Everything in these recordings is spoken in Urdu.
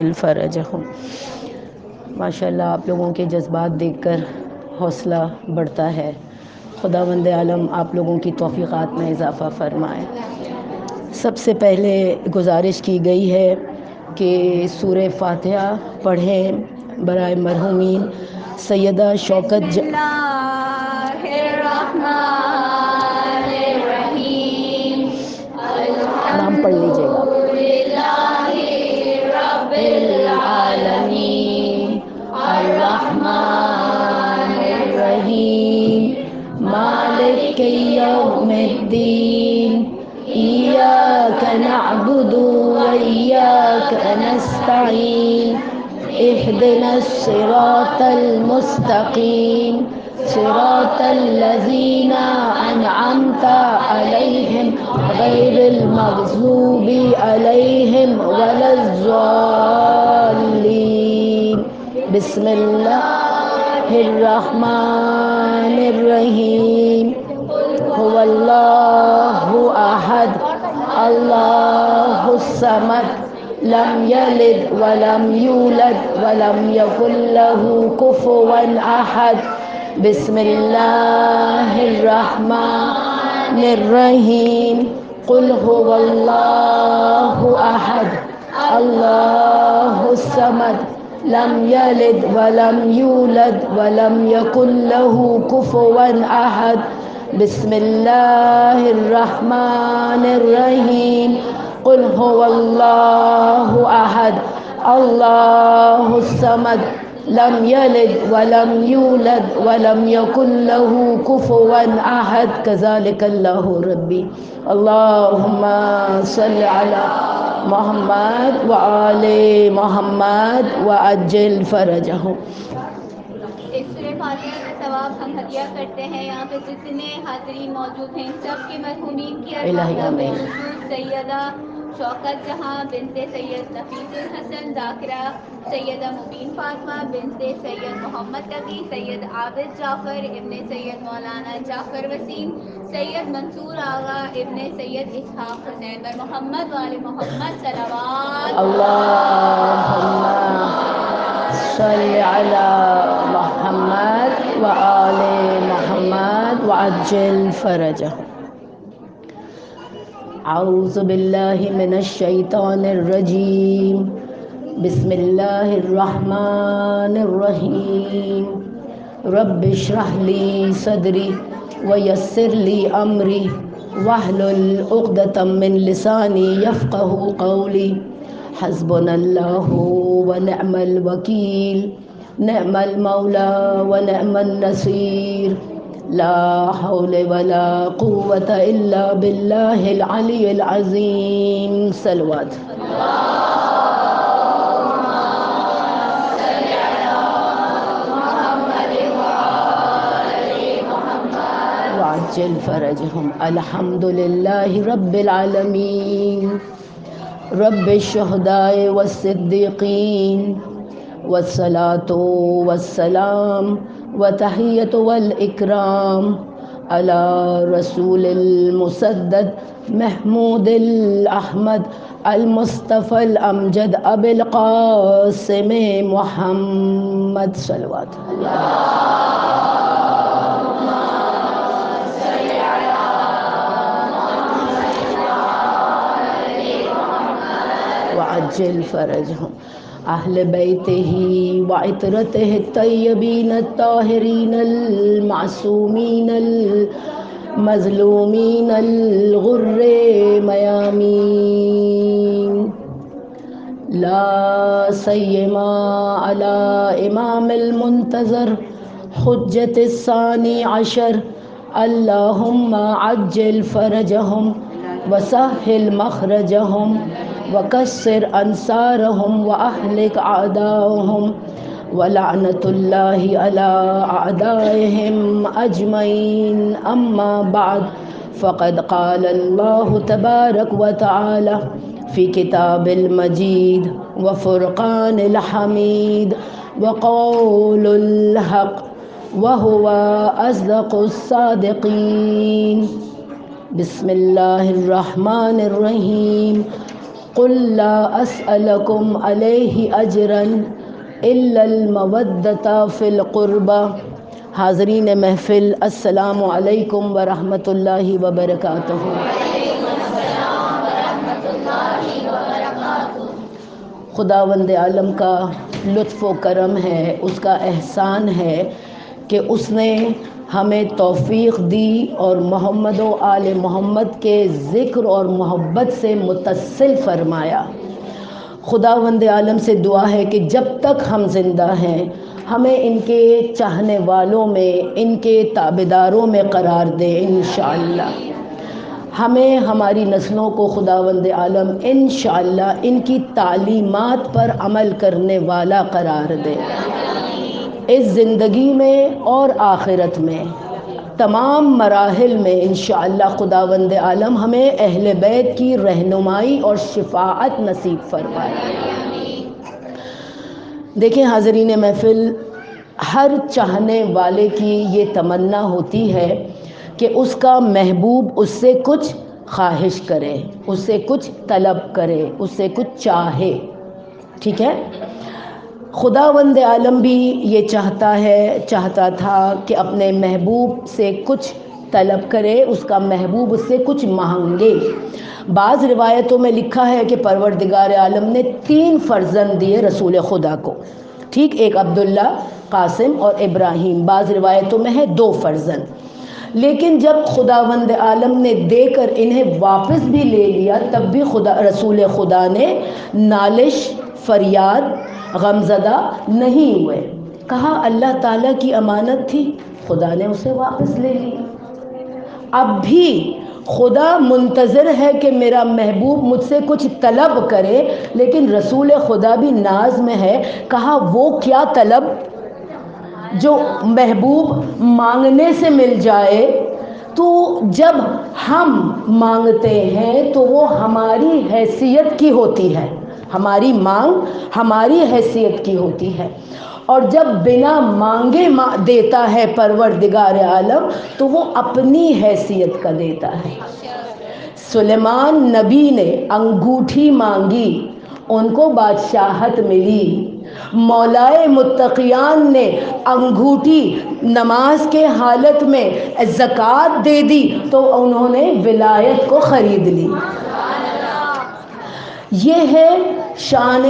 الفرجہم۔ ماشاءاللہ آپ لوگوں کے جذبات دیکھ کر حوصلہ بڑھتا ہے۔ خداوند عالم آپ لوگوں کی توفیقات میں اضافہ فرمائے۔ سب سے پہلے گزارش کی گئی ہے کہ سورہ فاتحہ پڑھیں برائے مرحومین سیدہ شوکت بسم اللہ الرحمن الرحیم نام پڑھ لیجیے گا۔ رب العالمین الرحمن الرحیم مالک یوم الدین ایاک نعبد وایاک نستعین اهدنا الصراط المستقیم صراط الذین انعمت علیہم غیر المغضوب علیہم ولا الضالین۔ بسم اللہ الرحمن الرحیم هو اللہ احد اللہ الصمد لم یلد ولم یولد ولم یکن له کفوا احد۔ بسم اللہ الرحمن الرحیم قل هو اللہ احد اللہ الصمد لم یلد ولم یولد ولم یکن له کفوا احد۔ بسم اللہ الرحمن الرحیم قل هو اللہ احد اللہ الصمد لم یلد ولم یولد ولم یکن له کفوا احد۔ کذالک اللہ ربی۔ اللہم صل علی محمد وآل محمد وعجل فرجہم۔ اس سورہ فاتحہ کا ثواب ہم ہدیہ کرتے ہیں۔ یہاں پہ جتنے حاضرین موجود ہیں سب کے مرحومین کی الہی آمین۔ سیدہ شوکت جہاں بنت سید نفیس الحسن ذاکرہ، سیدہ مبین فاطمہ بنت سید محمد تقی، سید عابد جعفر ابن سید مولانا جعفر وسیم، سید منصور آغا ابن سید اسحاق حسین بر محمد وآل محمد صلوات۔ اللہم صل علی محمد وآل محمد وعجل فرجہم۔ اعوذ باللہ من الشیطان الرجیم بسم اللہ الرحمن الرحیم رب اشرح لی صدری ویسر لی امری واحلل عقدۃ من لسانی یفقہ قولی۔ حسبنا اللہ ونعم الوکیل نعم المولا ونعم النصیر لا حول ولا قوة الا باللہ العلی العظیم۔ صلوات۔ وعجل فرجہم۔ الحمد للہ رب العالمین رب الشہداء والصدیقین والصلاة والسلام وتحیۃ والاکرام علی رسول المسدد محمود الاحمد المصطفى الامجد ابی القاسم محمد۔ صلوات۔ وعجل فرجہم۔ اہل بیتہ وعطرتہ الطیبین الطاہرین المعصومین المظلومین الغر میامین لا سیما علی امام المنتظر حجت الثانی عشر اللہم عجل فرجہم وسہل مخرجہم وکسر انصارہم واہلک اعداءہم ولعنۃ اللہ علی اعدائہم اجمعین۔ اما بعد فقد قال اللہ تبارک وتعالی فی کتاب المجید وفرقان الحمید وقول الحق وهو اصدق الصادقین۔ بسم اللہ الرحمن الرحیم قل لا اسألکم علیہ اجرا الا المودۃ فی القربى۔ حاضرین محفل، السلام علیکم ورحمۃ اللہ وبرکاتہ۔ خداوند عالم کا لطف و کرم ہے، اس کا احسان ہے کہ اس نے ہمیں توفیق دی اور محمد و آل محمد کے ذکر اور محبت سے متصل فرمایا۔ خداوند عالم سے دعا ہے کہ جب تک ہم زندہ ہیں ہمیں ان کے چاہنے والوں میں، ان کے تابعداروں میں قرار دے انشاءاللہ۔ ہمیں ہماری نسلوں کو خداوند عالم انشاءاللہ ان کی تعلیمات پر عمل کرنے والا قرار دے، اس زندگی میں اور آخرت میں، تمام مراحل میں انشاءاللہ خداوند عالم ہمیں اہل بیت کی رہنمائی اور شفاعت نصیب فرمائے۔ دیکھیں حاضرین محفل، ہر چاہنے والے کی یہ تمنا ہوتی ہے کہ اس کا محبوب اس سے کچھ خواہش کرے، اس سے کچھ طلب کرے، اس سے کچھ چاہے، ٹھیک ہے؟ خداوند عالم بھی یہ چاہتا تھا کہ اپنے محبوب سے کچھ طلب کرے، اس کا محبوب اس سے کچھ مانگے۔ بعض روایتوں میں لکھا ہے کہ پروردگار عالم نے 3 فرزند دیے رسول خدا کو، ٹھیک، ایک عبداللہ، قاسم اور ابراہیم، بعض روایتوں میں ہے 2 فرزند، لیکن جب خداوند عالم نے دے کر انہیں واپس بھی لے لیا تب بھی رسول خدا نے نالش، فریاد، غمزدہ نہیں ہوئے، کہا اللہ تعالیٰ کی امانت تھی، خدا نے اسے واپس لے لی۔ اب بھی خدا منتظر ہے کہ میرا محبوب مجھ سے کچھ طلب کرے، لیکن رسول خدا بھی ناز میں ہے، کہا وہ کیا طلب جو محبوب مانگنے سے مل جائے۔ تو جب ہم مانگتے ہیں تو وہ ہماری حیثیت کی ہوتی ہے، ہماری مانگ ہماری حیثیت کی ہوتی ہے، اور جب بنا مانگے دیتا ہے پروردگار عالم تو وہ اپنی حیثیت کا دیتا ہے۔ سلیمان نبی نے انگوٹھی مانگی، ان کو بادشاہت ملی۔ مولائے متقیان نے انگوٹھی نماز کے حالت میں زکوٰۃ دے دی تو انہوں نے ولایت کو خرید لی۔ یہ ہے شان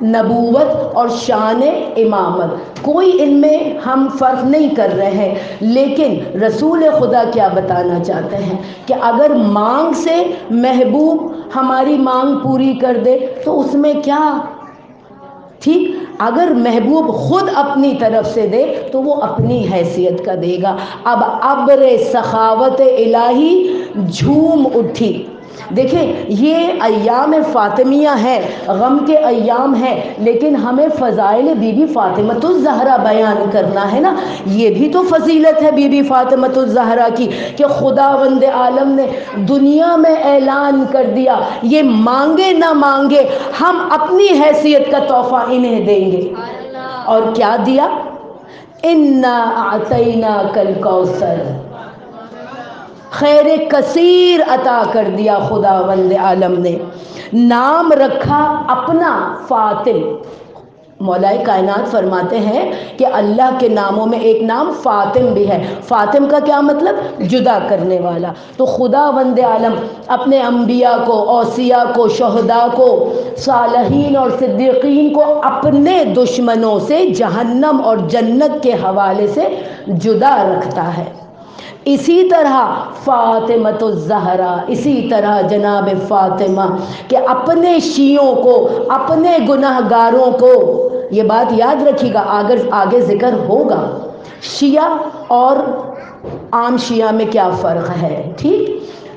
نبوت اور شان امامت، کوئی ان میں ہم فرق نہیں کر رہے ہیں، لیکن رسول خدا کیا بتانا چاہتے ہیں کہ اگر مانگ سے محبوب ہماری مانگ پوری کر دے تو اس میں کیا، ٹھیک، اگر محبوب خود اپنی طرف سے دے تو وہ اپنی حیثیت کا دے گا۔ اب ابر سخاوت الہی جھوم اٹھی۔ دیکھیں یہ ایام فاطمیہ ہے، غم کے ایام ہیں، لیکن ہمیں فضائل بی بی فاطمۃ الزہرا بیان کرنا ہے نا، یہ بھی تو فضیلت ہے بی بی فاطمۃ الزہرا کی کہ خداوند عالم نے دنیا میں اعلان کر دیا یہ مانگے نہ مانگے ہم اپنی حیثیت کا تحفہ انہیں دیں گے، اور کیا دیا؟ انا اعطیناک الکوثر، خیر کثیر عطا کر دیا خداوند عالم نے۔ نام رکھا اپنا فاطم، مولائے کائنات فرماتے ہیں کہ اللہ کے ناموں میں ایک نام فاطم بھی ہے۔ فاطم کا کیا مطلب؟ جدا کرنے والا۔ تو خداوند عالم اپنے انبیاء کو، اوصیاء کو، شہداء کو، صالحین اور صدیقین کو اپنے دشمنوں سے، جہنم اور جنت کے حوالے سے جدا رکھتا ہے۔ اسی طرح فاطمۃ الزہرا، اسی طرح جناب فاطمہ کہ اپنے شیعوں کو، اپنے گناہ گاروں کو، یہ بات یاد رکھیے گا، آگے ذکر ہوگا شیعہ اور عام شیعہ میں کیا فرق ہے، ٹھیک؟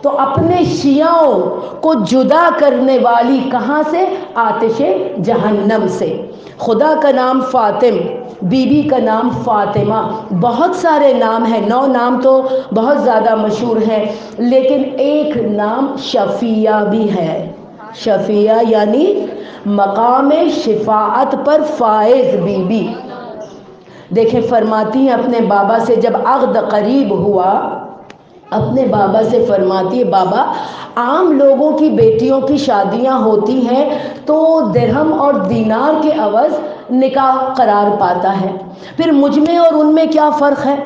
تو اپنے شیعوں کو جدا کرنے والی کہاں سے؟ آتش جہنم سے۔ خدا کا نام فاطم، بی بی کا نام فاطمہ، بہت سارے نام ہیں، 9 نام تو بہت زیادہ مشہور ہیں، لیکن ایک نام شفیعہ بھی ہے۔ شفیعہ یعنی مقام شفاعت پر فائز بی بی۔ دیکھیں فرماتی ہیں اپنے بابا سے جب عقد قریب ہوا اپنے بابا سے فرماتی ہے بابا عام لوگوں کی بیٹیوں کی شادیاں ہوتی ہیں تو درہم اور دینار کے عوض نکاح قرار پاتا ہے، پھر مجھ میں اور ان میں کیا فرق ہے؟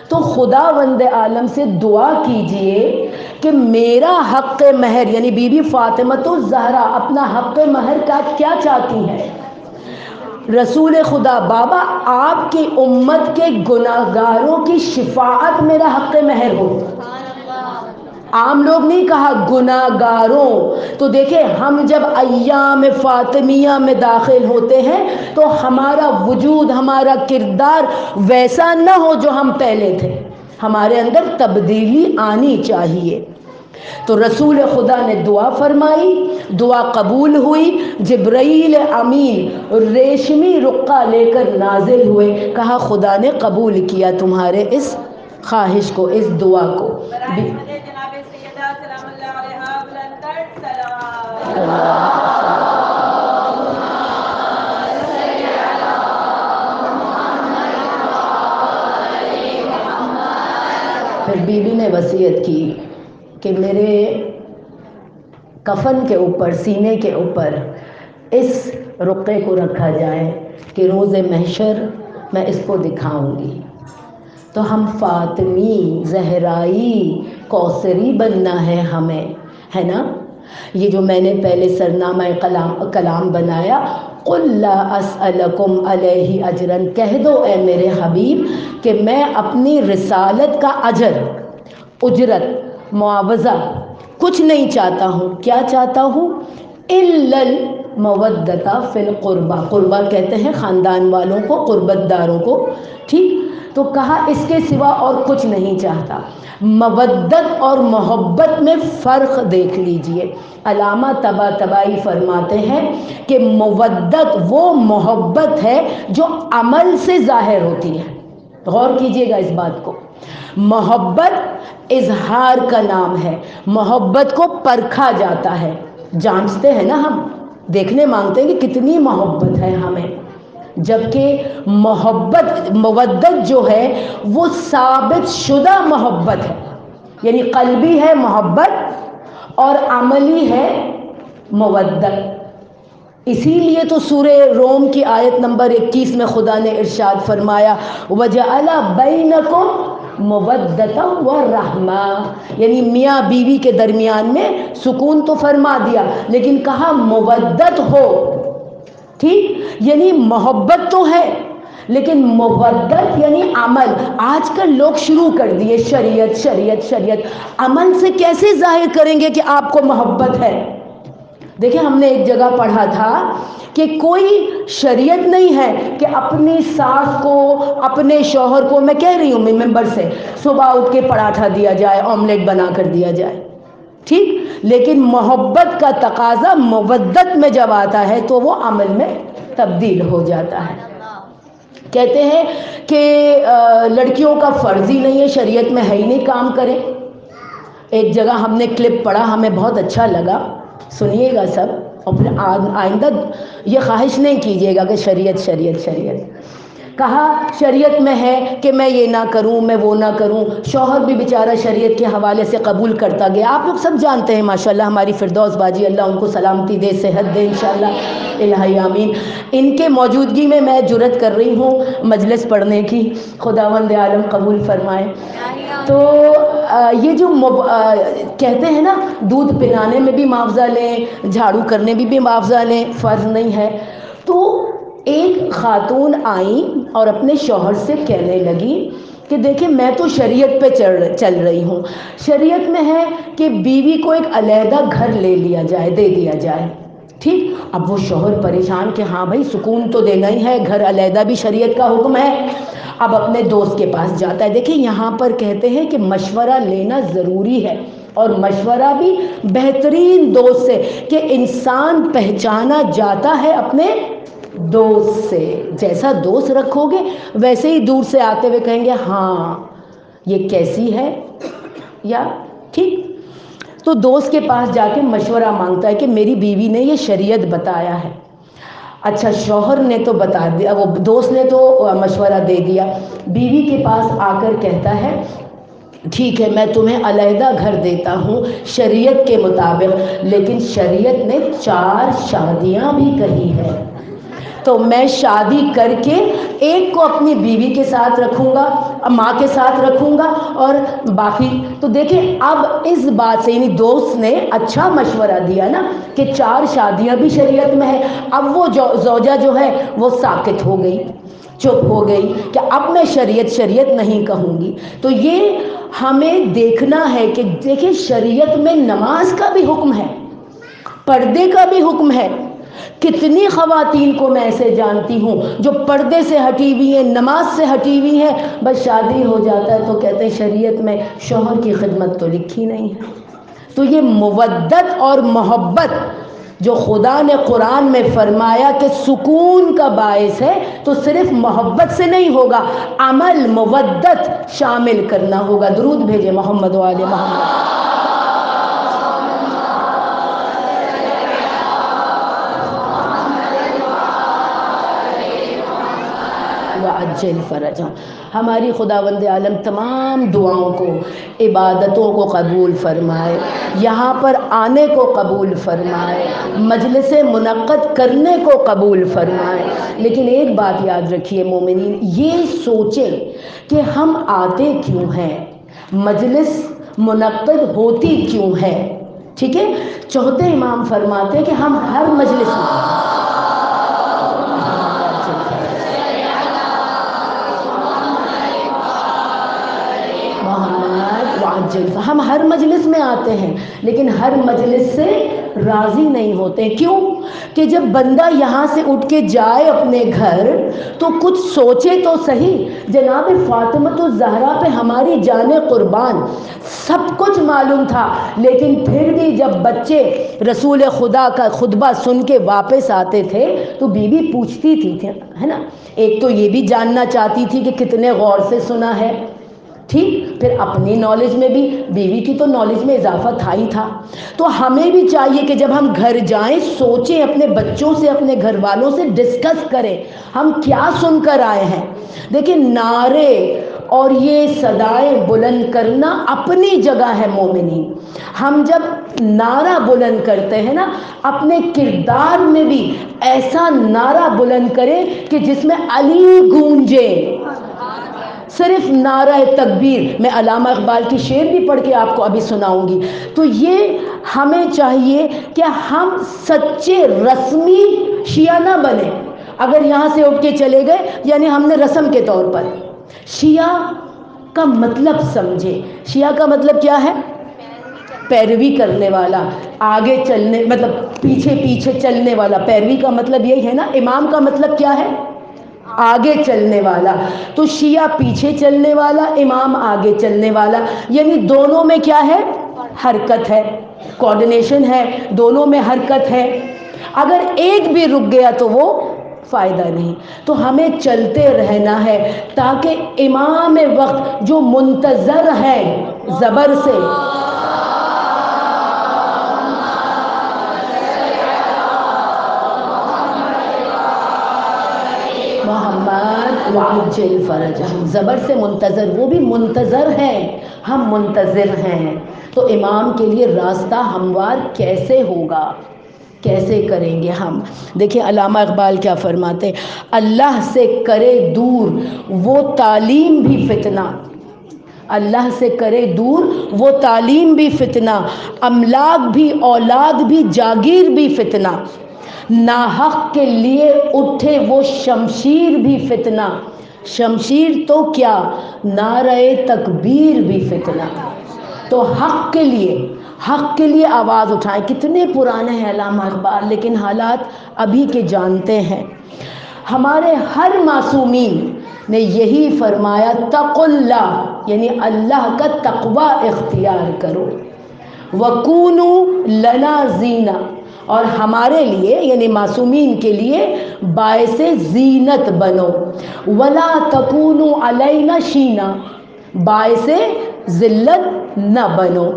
تو خداوند عالم سے دعا کیجئے کہ میرا حق مہر، یعنی بی بی فاطمہ الزہرا اپنا حق مہر کا کیا چاہتی ہیں؟ رسول خدا بابا آپ کی امت کے گناہگاروں کی شفاعت میرا حق مہر ہو۔ عام لوگ نہیں کہا، گناہگاروں۔ تو دیکھیں ہم جب ایام فاطمیہ میں داخل ہوتے ہیں تو ہمارا وجود، ہمارا کردار ویسا نہ ہو جو ہم پہلے تھے، ہمارے اندر تبدیلی آنی چاہیے۔ تو رسول خدا نے دعا فرمائی، دعا قبول ہوئی، جبرائیل امین ریشمی رقعہ لے کر نازل ہوئے، کہا خدا نے قبول کیا تمہارے اس خواہش کو، اس دعا کو۔ پھر بی بی نے وصیت کی کہ میرے کفن کے اوپر، سینے کے اوپر اس رقعے کو رکھا جائے کہ روز محشر میں اس کو دکھاؤں گی۔ تو ہم فاطمی، زہرائی، کوثری بننا ہے ہمیں، ہے نا؟ یہ جو میں نے پہلے سرنامہ کلام بنایا، قُلْ لَا أَسْأَلَكُمْ عَلَيْهِ أَجْرًا، کہہ دو اے میرے حبیب کہ میں اپنی رسالت کا اجر، اجرت، معاوضہ کچھ نہیں چاہتا ہوں۔ کیا چاہتا ہوں؟ إِلَّا الْمَوَدَّةَ فِي الْقُرْبَى، قربہ کہتے ہیں خاندان والوں کو، قربت داروں کو، ٹھیک؟ تو کہا اس کے سوا اور کچھ نہیں چاہتا۔ مودت اور محبت میں فرق دیکھ لیجئے۔ علامہ طباطبائی فرماتے ہیں کہ مودت وہ محبت ہے جو عمل سے ظاہر ہوتی ہے۔ غور کیجئے گا اس بات کو۔ محبت اظہار کا نام ہے، محبت کو پرکھا جاتا ہے، جانچتے ہیں نا ہم، دیکھنے مانگتے ہیں کہ کتنی محبت ہے ہمیں، جبکہ محبت، مودت جو ہے وہ ثابت شدہ محبت ہے، یعنی قلبی ہے محبت اور عملی ہے مودت۔ اسی لیے تو سورہ روم کی آیت نمبر 21 میں خدا نے ارشاد فرمایا وَجَعَلَ بَيْنَكُمْ مَوَدَّةً وَرَحْمَةً، یعنی میاں بیوی کے درمیان میں سکون تو فرما دیا لیکن کہا مودت ہو، ٹھیک؟ یعنی محبت تو ہے لیکن مودت یعنی عمل۔ آج کل لوگ شروع کر دیے شریعت شریعت شریعت، عمل سے کیسے ظاہر کریں گے کہ آپ کو محبت ہے؟ دیکھیں ہم نے ایک جگہ پڑھا تھا کہ کوئی شریعت نہیں ہے کہ اپنی ساس کو، اپنے شوہر کو، میں کہہ رہی ہوں ممبر سے، صبح اٹھ کے پراٹھا دیا جائے، آملیٹ بنا کر دیا جائے، ٹھیک؟ لیکن محبت کا تقاضا مودت میں جب آتا ہے تو وہ عمل میں تبدیل ہو جاتا ہے۔ کہتے ہیں کہ لڑکیوں کا فرض ہی نہیں ہے، شریعت میں ہے ہی نہیں کام کرے۔ ایک جگہ ہم نے کلپ پڑھا، ہمیں بہت اچھا لگا، سنیے گا سب، اور پھر آئندہ یہ خواہش نہیں کیجیے گا کہ شریعت شریعت شریعت۔ کہا شریعت میں ہے کہ میں یہ نہ کروں، میں وہ نہ کروں، شوہر بھی بیچارہ شریعت کے حوالے سے قبول کرتا گیا۔ آپ لوگ سب جانتے ہیں ماشاءاللہ ہماری فردوس باجی، اللہ ان کو سلامتی دے، صحت دے انشاءاللہ، الہی آمین۔ ان کے موجودگی میں میں جرت کر رہی ہوں مجلس پڑھنے کی، خداوند عالم قبول فرمائے۔ تو یہ جو کہتے ہیں نا دودھ پلانے میں بھی معاوضہ لیں، جھاڑو کرنے بھی معاوضہ لیں، فرض نہیں ہے۔ تو ایک خاتون آئیں اور اپنے شوہر سے کہنے لگی کہ دیکھیں میں تو شریعت پہ چل رہی ہوں، شریعت میں ہے کہ بیوی کو ایک علیحدہ گھر لے لیا جائے، دے دیا جائے، ٹھیک؟ اب وہ شوہر پریشان کہ ہاں بھائی سکون تو دینا ہی ہے، گھر علیحدہ بھی شریعت کا حکم ہے۔ اب اپنے دوست کے پاس جاتا ہے۔ دیکھیں یہاں پر کہتے ہیں کہ مشورہ لینا ضروری ہے، اور مشورہ بھی بہترین دوست سے، کہ انسان پہچانا جاتا ہے اپنے دوست سے، جیسا دوست رکھو گے ویسے ہی دور سے آتے ہوئے کہیں گے ہاں یہ کیسی ہے، یا ٹھیک؟ تو دوست کے پاس جا کے مشورہ مانگتا ہے کہ میری بیوی نے یہ شریعت بتایا ہے۔ اچھا شوہر نے تو بتا دیا، وہ دوست نے تو مشورہ دے دیا، بیوی کے پاس آ کر کہتا ہے ٹھیک ہے میں تمہیں علیحدہ گھر دیتا ہوں شریعت کے مطابق، لیکن شریعت نے 4 شادیاں بھی کہی ہے، تو میں شادی کر کے ایک کو اپنی بیوی کے ساتھ رکھوں گا، ماں کے ساتھ رکھوں گا، اور باقی تو دیکھیں اب اس بات سے، یعنی دوست نے اچھا مشورہ دیا نا کہ 4 شادیاں بھی شریعت میں ہے۔ اب وہ زوجہ جو ہے وہ ساکت ہو گئی، چپ ہو گئی کہ اب میں شریعت نہیں کہوں گی۔ تو یہ ہمیں دیکھنا ہے کہ دیکھیں شریعت میں نماز کا بھی حکم ہے، پردے کا بھی حکم ہے۔ کتنی خواتین کو میں ایسے جانتی ہوں جو پردے سے ہٹی ہوئی ہیں، نماز سے ہٹی ہوئی ہیں، بس شادی ہو جاتا ہے تو کہتے ہیں شریعت میں شوہر کی خدمت تو لکھی نہیں ہے۔ تو یہ مودت اور محبت جو خدا نے قرآن میں فرمایا کہ سکون کا باعث ہے، تو صرف محبت سے نہیں ہوگا، عمل مودت شامل کرنا ہوگا۔ درود بھیجے محمد و آل محمد۔ وعجل فرجہ۔ ہماری خداوند عالم تمام دعاؤں کو، عبادتوں کو قبول فرمائے، یہاں پر آنے کو قبول فرمائے، مجلس منعقد کرنے کو قبول فرمائے۔ لیکن ایک بات یاد رکھیے مومنین، یہ سوچیں کہ ہم آتے کیوں ہیں، مجلس منعقد ہوتی کیوں ہے، ٹھیک ہے؟ چوتھے امام فرماتے ہیں کہ ہم ہر مجلس میں ہم ہر مجلس میں آتے ہیں، لیکن ہر مجلس سے راضی نہیں ہوتے۔ کیوں؟ کہ جب بندہ یہاں سے اٹھ کے جائے اپنے گھر تو کچھ سوچے تو صحیح۔ جناب فاطمۃ الزہرا پہ ہماری جان قربان، سب کچھ معلوم تھا، لیکن پھر بھی جب بچے رسول خدا کا خطبہ سن کے واپس آتے تھے تو بیوی پوچھتی تھی، ہے نا، ایک تو یہ بھی جاننا چاہتی تھی کہ کتنے غور سے سنا ہے، ٹھیک، پھر اپنی نالج میں بھی، بیوی کی تو نالج میں اضافہ تھا ہی تھا۔ تو ہمیں بھی چاہیے کہ جب ہم گھر جائیں سوچیں، اپنے بچوں سے، اپنے گھر والوں سے ڈسکس کریں ہم کیا سن کر آئے ہیں۔ دیکھیں نعرے اور یہ صدائیں بلند کرنا اپنی جگہ ہے مومنین، ہم جب نعرہ بلند کرتے ہیں نا اپنے کردار میں بھی ایسا نعرہ بلند کریں کہ جس میں علی گونجے، صرف نعرہ تکبیر۔ میں علامہ اقبال کی شعر بھی پڑھ کے آپ کو ابھی سناؤں گی۔ تو یہ ہمیں چاہیے کہ ہم سچے رسمی شیعہ نہ بنیں۔ اگر یہاں سے اٹھ کے چلے گئے یعنی ہم نے رسم کے طور پر، شیعہ کا مطلب سمجھے۔ شیعہ کا مطلب کیا ہے؟ پیروی کرنے والا، آگے چلنے، مطلب پیچھے پیچھے چلنے والا۔ پیروی کا مطلب یہی ہے نا، امام کا مطلب کیا ہے؟ آگے چلنے والا۔ تو شیعہ پیچھے چلنے والا، امام آگے چلنے والا، یعنی دونوں میں کیا ہے؟ حرکت ہے، کوآرڈینیشن ہے، دونوں میں حرکت ہے۔ اگر ایک بھی رک گیا تو وہ فائدہ نہیں۔ تو ہمیں چلتے رہنا ہے تاکہ امام وقت جو منتظر ہے زبر سے، محمد وعجل فرجہ، زبر سے منتظر، وہ بھی منتظر ہیں، ہم منتظر ہیں۔ تو امام کے لیے راستہ ہموار کیسے ہوگا، کیسے کریں گے ہم؟ دیکھیں علامہ اقبال کیا فرماتے، اللہ سے کرے دور وہ تعلیم بھی فتنہ، اللہ سے کرے دور وہ تعلیم بھی فتنہ، املاک بھی، اولاد بھی، جاگیر بھی فتنہ، ناحق کے لیے اٹھے وہ شمشیر بھی فتنہ، شمشیر تو کیا نعرہ تکبیر بھی فتنہ۔ تو حق کے لیے آواز اٹھائیں۔ کتنے پرانے ہیں علامہ اقبال، لیکن حالات ابھی کے جانتے ہیں۔ ہمارے ہر معصومین نے یہی فرمایا، تقوا اللہ، یعنی اللہ کا تقوی اختیار کرو، وَكُونُوا لَنَا زِینَةً، اور ہمارے لیے یعنی معصومین کے لیے باعث زینت بنو، وَلَا تَكُونُوا عَلَيْنَا شِینَةً، باعث ذلت نہ بنو۔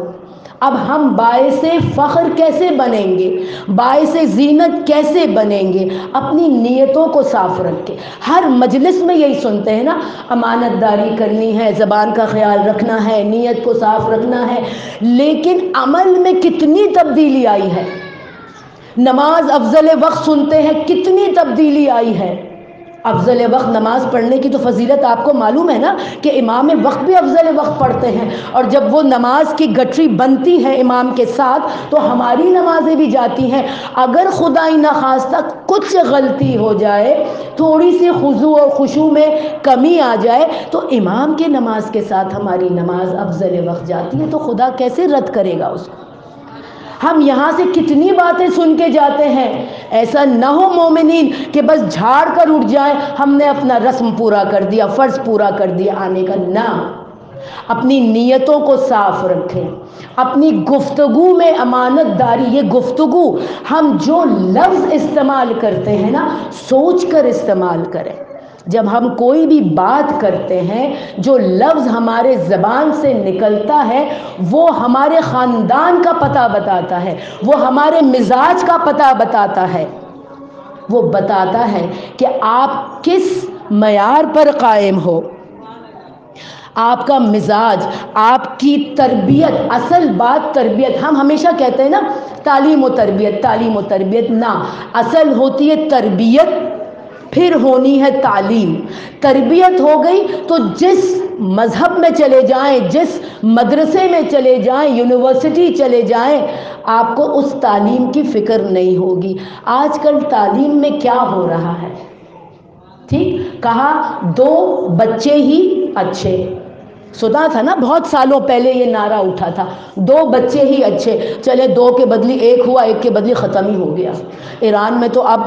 اب ہم باعث فخر کیسے بنیں گے، باعث زینت کیسے بنیں گے؟ اپنی نیتوں کو صاف رکھ کے. ہر مجلس میں یہی سنتے ہیں نا، امانت داری کرنی ہے، زبان کا خیال رکھنا ہے، نیت کو صاف رکھنا ہے، لیکن عمل میں کتنی تبدیلی آئی ہے. نماز افضل وقت سنتے ہیں، کتنی تبدیلی آئی ہے. افضل وقت نماز پڑھنے کی تو فضیلت آپ کو معلوم ہے نا، کہ امام وقت بھی افضل وقت پڑھتے ہیں، اور جب وہ نماز کی گٹھری بنتی ہے امام کے ساتھ تو ہماری نمازیں بھی جاتی ہیں. اگر خدائی نخواستہ کچھ غلطی ہو جائے، تھوڑی سی خضوع اور خشوع میں کمی آ جائے، تو امام کے نماز کے ساتھ ہماری نماز افضل وقت جاتی ہے، تو خدا کیسے رد کرے گا اس کو؟ ہم یہاں سے کتنی باتیں سن کے جاتے ہیں. ایسا نہ ہو مومنین کہ بس جھاڑ کر اٹھ جائیں، ہم نے اپنا رسم پورا کر دیا، فرض پورا کر دیا آنے کا. نہ، اپنی نیتوں کو صاف رکھیں، اپنی گفتگو میں امانت داری. یہ گفتگو ہم جو لفظ استعمال کرتے ہیں نا، سوچ کر استعمال کریں. جب ہم کوئی بھی بات کرتے ہیں، جو لفظ ہمارے زبان سے نکلتا ہے وہ ہمارے خاندان کا پتہ بتاتا ہے، وہ ہمارے مزاج کا پتہ بتاتا ہے. وہ بتاتا ہے کہ آپ کس معیار پر قائم ہو، آپ کا مزاج، آپ کی تربیت. اصل بات تربیت. ہم ہمیشہ کہتے ہیں نا تعلیم و تربیت، تعلیم و تربیت. نہ، اصل ہوتی ہے تربیت، پھر ہونی ہے تعلیم. تربیت ہو گئی تو جس مذہب میں چلے جائیں، جس مدرسے میں چلے جائیں، یونیورسٹی چلے جائیں، آپ کو اس تعلیم کی فکر نہیں ہوگی. آج کل تعلیم میں کیا ہو رہا ہے؟ ٹھیک کہا، 2 بچے ہی اچھے. سنا تھا نا بہت سالوں پہلے یہ نعرہ اٹھا تھا، 2 بچے ہی اچھے. چلے 2 کے بدلی 1 ہوا، 1 کے بدلی ختم ہی ہو گیا. ایران میں تو اب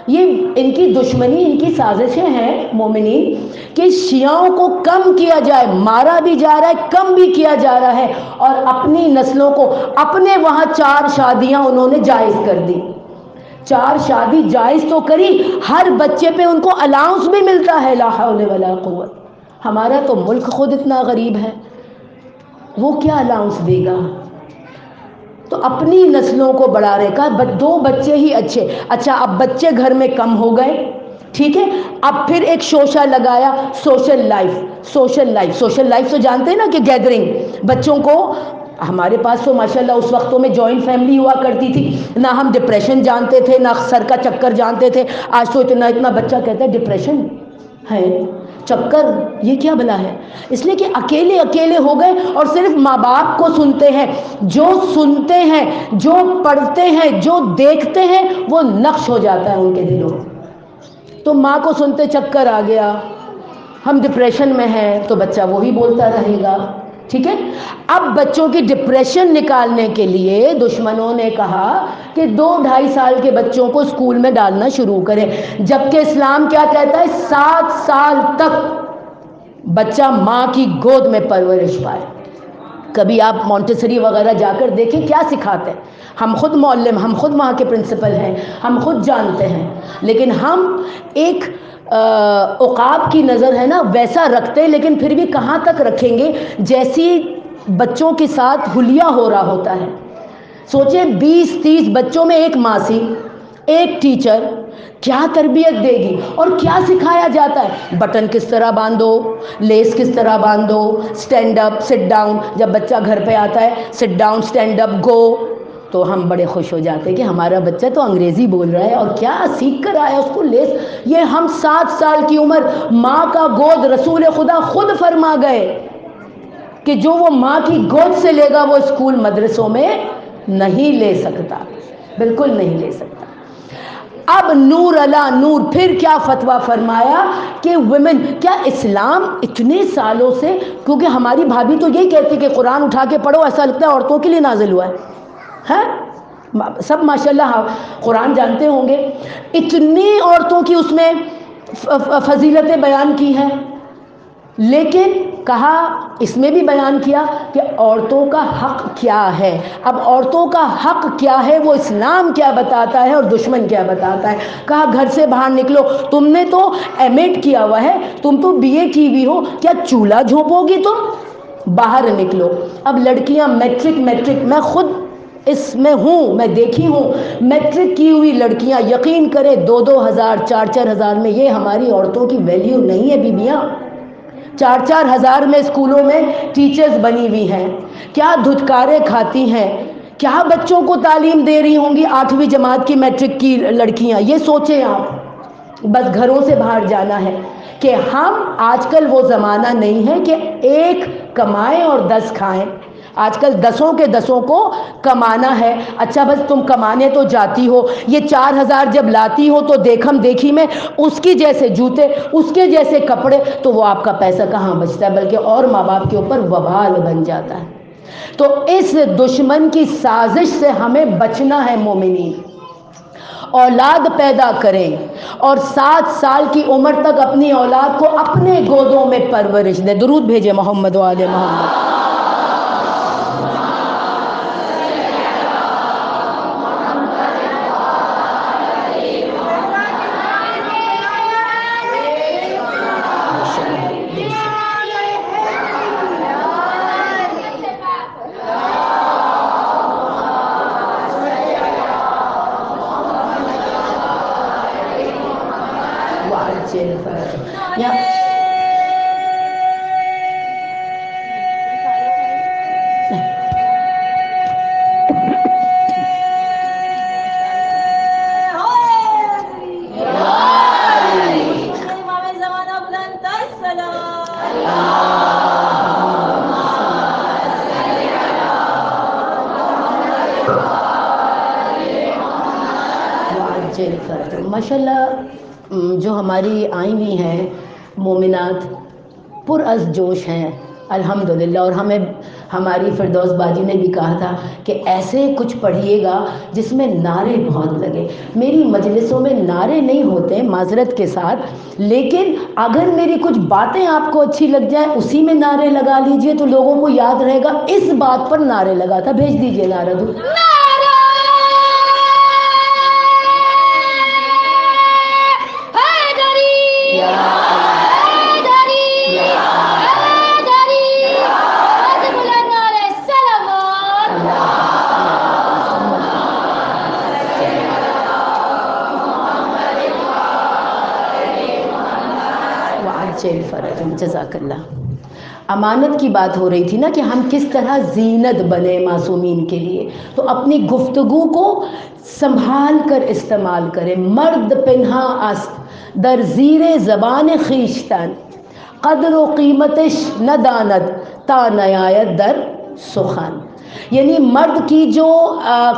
یہ ان کی دشمنی، ان کی سازشیں ہیں مومنین، کہ شیعوں کو کم کیا جائے. مارا بھی جا رہا ہے، کم بھی کیا جا رہا ہے، اور اپنی نسلوں کو. اپنے وہاں 4 شادیاں انہوں نے جائز کر دی. 4 شادی جائز تو کری، ہر بچے پہ ان کو الاؤنس بھی ملتا ہے. لا حول ولا قوت. ہمارا تو ملک خود اتنا غریب ہے، وہ کیا الاؤنس دے گا؟ تو اپنی نسلوں کو بڑھا رہے. کہا 2 بچے ہی اچھے. اچھا، اب بچے گھر میں کم ہو گئے، ٹھیک ہے. اب پھر ایک شوشہ لگایا، social life. Social life, social life تو جانتے ہیں نا کہ گیدرنگ. بچوں کو، ہمارے پاس تو ماشاءاللہ اس وقتوں میں جوائنٹ فیملی ہوا کرتی تھی، نہ ہم ڈپریشن جانتے تھے، نہ سر کا چکر جانتے تھے. آج تو اتنا بچہ کہتا ہے ڈپریشن ہے، چکر، یہ کیا بلا ہے؟ اس لیے کہ اکیلے اکیلے ہو گئے، اور صرف ماں باپ کو سنتے ہیں. جو سنتے ہیں، جو پڑھتے ہیں، جو دیکھتے ہیں، وہ نقش ہو جاتا ہے ان کے دلوں. تو ماں کو سنتے چکر آ گیا، ہم ڈپریشن میں ہیں، تو بچہ وہی بولتا رہے گا. ٹھیک ہے. اب بچوں کی ڈپریشن نکالنے کے لیے دشمنوں نے کہا کہ 2-2.5 سال کے بچوں کو اسکول میں ڈالنا شروع کریں، جبکہ اسلام کیا کہتا ہے؟ 7 سال تک بچہ ماں کی گود میں پرورش پائے. کبھی آپ مونٹیسری وغیرہ جا کر دیکھیں کیا سکھاتے ہیں. ہم خود معلم، ہم خود وہاں کے پرنسپل ہیں، ہم خود جانتے ہیں، لیکن ہم ایک عقاب کی نظر ہے نا ویسا رکھتے ہیں، لیکن پھر بھی کہاں تک رکھیں گے؟ جیسی بچوں کے ساتھ حلیہ ہو رہا ہوتا ہے. سوچیں 20-30 بچوں میں ایک ماسی، ایک ٹیچر کیا تربیت دے گی؟ اور کیا سکھایا جاتا ہے؟ بٹن کس طرح باندھو، لیس کس طرح باندھو، سٹینڈ اپ، سٹ ڈاؤن. جب بچہ گھر پہ آتا ہے، سٹ ڈاؤن، سٹینڈ اپ، گو، تو ہم بڑے خوش ہو جاتے ہیں کہ ہمارا بچہ تو انگریزی بول رہا ہے اور کیا سیکھ کر آیا، اس کو لیس. یہ ہم 7 سال کی عمر، ماں کا گود رسول خدا خود فرما گئے کہ جو وہ ماں کی گود سے لے گا وہ اسکول مدرسوں میں نہیں لے سکتا، بالکل نہیں لے سکتا. اب نور علی نور پھر کیا فتویٰ فرمایا کہ ویمن، کیا اسلام اتنے سالوں سے، کیونکہ ہماری بھابھی تو یہی کہتی کہ قرآن اٹھا کے پڑھو، ایسا لگتا ہے عورتوں کے لیے نازل ہوا ہے. سب ماشاءاللہ قرآن جانتے ہوں گے، اتنی عورتوں کی اس میں فضیلتیں بیان کی ہیں، لیکن کہا، اس میں بھی بیان کیا کہ عورتوں کا حق کیا ہے. اب عورتوں کا حق کیا ہے وہ اسلام کیا بتاتا ہے اور دشمن کیا بتاتا ہے. کہا گھر سے باہر نکلو، تم نے تو ایم ایڈ کیا ہوا ہے، تم تو BA کی ہوئی ہو، کیا چولہا جھونپو گی تم؟ باہر نکلو. اب لڑکیاں میٹرک میں خود اس میں ہوں، میں دیکھی ہوں میٹرک کی ہوئی لڑکیاں، یقین کرے 2,000 4,000 میں یہ ہماری عورتوں کی ویلیو نہیں ہے بیبیاں. 4,000 میں اسکولوں میں ٹیچرز بنی ہوئی ہیں، کیا دھتکارے کھاتی ہیں، کیا بچوں کو تعلیم دے رہی ہوں گی 8ویں جماعت کی میٹرک کی لڑکیاں. یہ سوچیں آپ، بس گھروں سے باہر جانا ہے. کہ ہم آج کل وہ زمانہ نہیں ہے کہ ایک کمائیں اور 10 کھائیں. آج کل 10 کے 10 کو کمانا ہے. اچھا بس تم کمانے تو جاتی ہو، یہ 4,000 جب لاتی ہو تو دیکھم دیکھی میں اس کی جیسے جوتے، اس کے جیسے کپڑے، تو وہ آپ کا پیسہ کہاں بچتا ہے، بلکہ اور ماں باپ کے اوپر وبال بن جاتا ہے. تو اس دشمن کی سازش سے ہمیں بچنا ہے مومنین. اولاد پیدا کریں اور 7 سال کی عمر تک اپنی اولاد کو اپنے گودوں میں پرورش دیں. درود بھیجے محمد و آل محمد. ماشاء اللہ جو ہماری آئی ہوئی ہیں مومنات پرعز جوش ہیں الحمدللہ. اور ہمیں ہماری فردوس باجی نے بھی کہا تھا کہ ایسے کچھ پڑھیے گا جس میں نعرے بہت لگے. میری مجلسوں میں نعرے نہیں ہوتے معذرت کے ساتھ، لیکن اگر میری کچھ باتیں آپ کو اچھی لگ جائیں اسی میں نعرے لگا لیجئے تو لوگوں کو یاد رہے گا اس بات پر نعرے لگا تھا. بھیج دیجئے نعرہ دو. جزاک اللہ. امانت کی بات ہو رہی تھی نا کہ ہم کس طرح زینت بنے معصومین کے لیے، تو اپنی گفتگو کو سنبھال کر استعمال کریں. مرد پنہا است در زیر زبان خویشتن، قدر و قیمتش نداند تا نیاید در سخن. یعنی مرد کی جو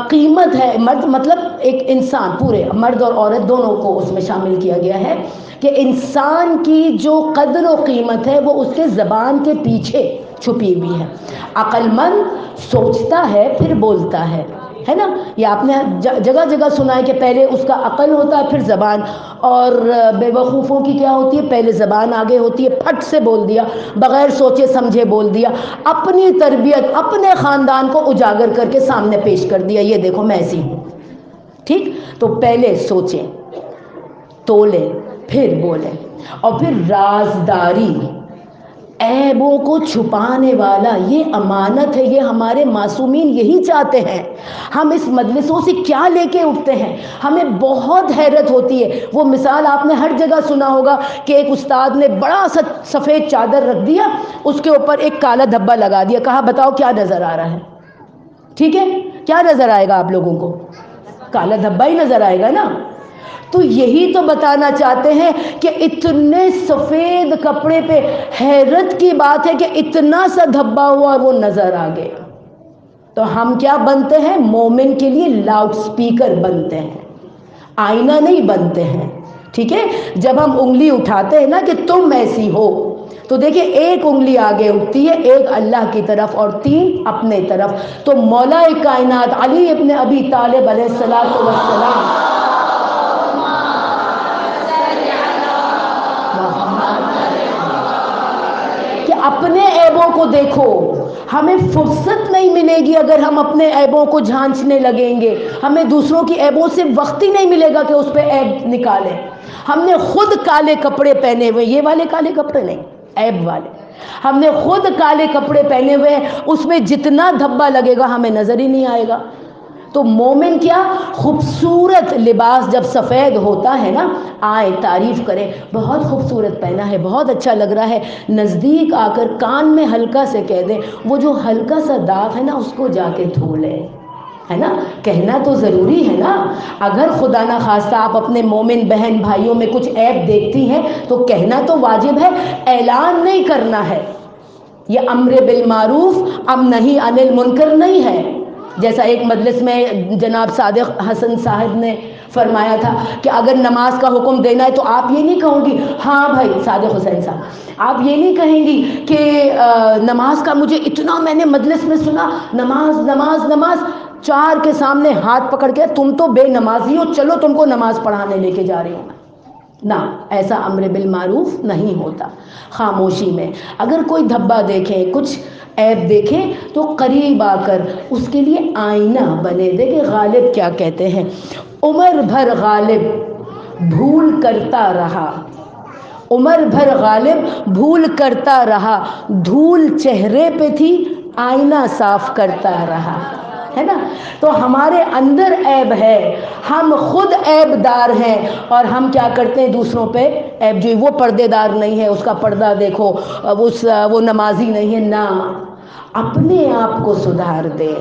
قیمت ہے، مرد مطلب ایک انسان، پورے مرد اور عورت دونوں کو اس میں شامل کیا گیا ہے، کہ انسان کی جو قدر و قیمت ہے وہ اس کے زبان کے پیچھے چھپی ہوئی ہے. عقل مند سوچتا ہے پھر بولتا ہے نا. یہ آپ نے جگہ جگہ سنا ہے کہ پہلے اس کا عقل ہوتا ہے پھر زبان، اور بے وقوفوں کی کیا ہوتی ہے، پہلے زبان آگے ہوتی ہے، پھٹ سے بول دیا، بغیر سوچے سمجھے بول دیا، اپنی تربیت اپنے خاندان کو اجاگر کر کے سامنے پیش کر دیا، یہ دیکھو میں ایسی ہوں. ٹھیک، تو پہلے سوچیں، تولیں، پھر بولیں. اور پھر رازداری، عیبوں کو چھپانے والا، یہ امانت ہے. یہ ہمارے معصومین یہی چاہتے ہیں. ہم اس مجلسوں سے کیا لے کے اٹھتے ہیں، ہمیں بہت حیرت ہوتی ہے. وہ مثال آپ نے ہر جگہ سنا ہوگا کہ ایک استاد نے بڑا سا سفید چادر رکھ دیا، اس کے اوپر ایک کالا دھبا لگا دیا، کہا بتاؤ کیا نظر آ رہا ہے. ٹھیک ہے، کیا نظر آئے گا آپ لوگوں کو؟ کالا دھبا ہی نظر آئے گا نا. تو یہی تو بتانا چاہتے ہیں کہ اتنے سفید کپڑے پہ حیرت کی بات ہے کہ اتنا سا دھبا ہوا وہ نظر آ گیا. تو ہم کیا بنتے ہیں؟ مومن کے لیے لاؤڈ سپیکر بنتے ہیں، آئینہ نہیں بنتے ہیں. ٹھیک ہے، جب ہم انگلی اٹھاتے ہیں نا کہ تم ایسی ہو، تو دیکھیں ایک انگلی آگے اٹھتی ہے، ایک اللہ کی طرف اور 3 اپنے طرف. تو مولا کائنات علی ابن ابی طالب علیہ السلام کہ اپنے عیبوں کو دیکھو. ہمیں فرصت نہیں ملے گی اگر ہم اپنے عیبوں کو جھانچنے لگیں گے. ہمیں دوسروں کی عیبوں سے وقت ہی نہیں ملے گا کہ اس پہ عیب نکالیں. ہم نے خود کالے کپڑے پہنے ہوئے، یہ والے کالے کپڑے نہیں، عیب والے. ہم نے خود کالے کپڑے پہنے ہوئے ہیں، اس میں جتنا دھبا لگے گا ہمیں نظر ہی نہیں آئے گا۔ تو مومن کیا خوبصورت لباس جب سفید ہوتا ہے نا، آئے تعریف کرے، بہت خوبصورت پہنا ہے، بہت اچھا لگ رہا ہے، نزدیک آ کر کان میں ہلکا سے کہہ دیں، وہ جو ہلکا سا داغ ہے نا اس کو جا کے دھو لے، ہے نا، کہنا تو ضروری ہے نا۔ اگر خدا نہ خواستہ آپ اپنے مومن بہن بھائیوں میں کچھ عیب دیکھتی ہیں تو کہنا تو واجب ہے، اعلان نہیں کرنا ہے۔ یہ امر بالمعروف اب نہیں عن المنکر نہیں ہے، جیسا ایک مجلس میں جناب صادق حسن صاحب نے فرمایا تھا کہ اگر نماز کا حکم دینا ہے تو آپ یہ نہیں کہوں گی، ہاں بھائی صادق حسین صاحب، آپ یہ نہیں کہیں گی کہ نماز کا مجھے اتنا میں نے مجلس میں سنا، نماز نماز نماز، چار کے سامنے ہاتھ پکڑ کے تم تو بے نمازی ہو، چلو تم کو نماز پڑھانے لے کے جا رہی ہوں میں۔ نہ، ایسا امر بالمعروف نہیں ہوتا۔ خاموشی میں اگر کوئی دھبا دیکھیں، کچھ عیب دیکھیں تو قریب آ کر اس کے لیے آئینہ بنے۔ دیکھیں غالب کیا کہتے ہیں، عمر بھر غالب بھول کرتا رہا، عمر بھر غالب بھول کرتا رہا، دھول چہرے پہ تھی آئینہ صاف کرتا رہا، ہے نا۔ تو ہمارے اندر عیب ہے، ہم خود عیب دار ہیں، اور ہم کیا کرتے ہیں دوسروں پہ عیب جو وہ پردے دار نہیں ہے، اس کا پردہ دیکھو، وہ نمازی نہیں ہے، نہ، اپنے آپ کو سدھار دے۔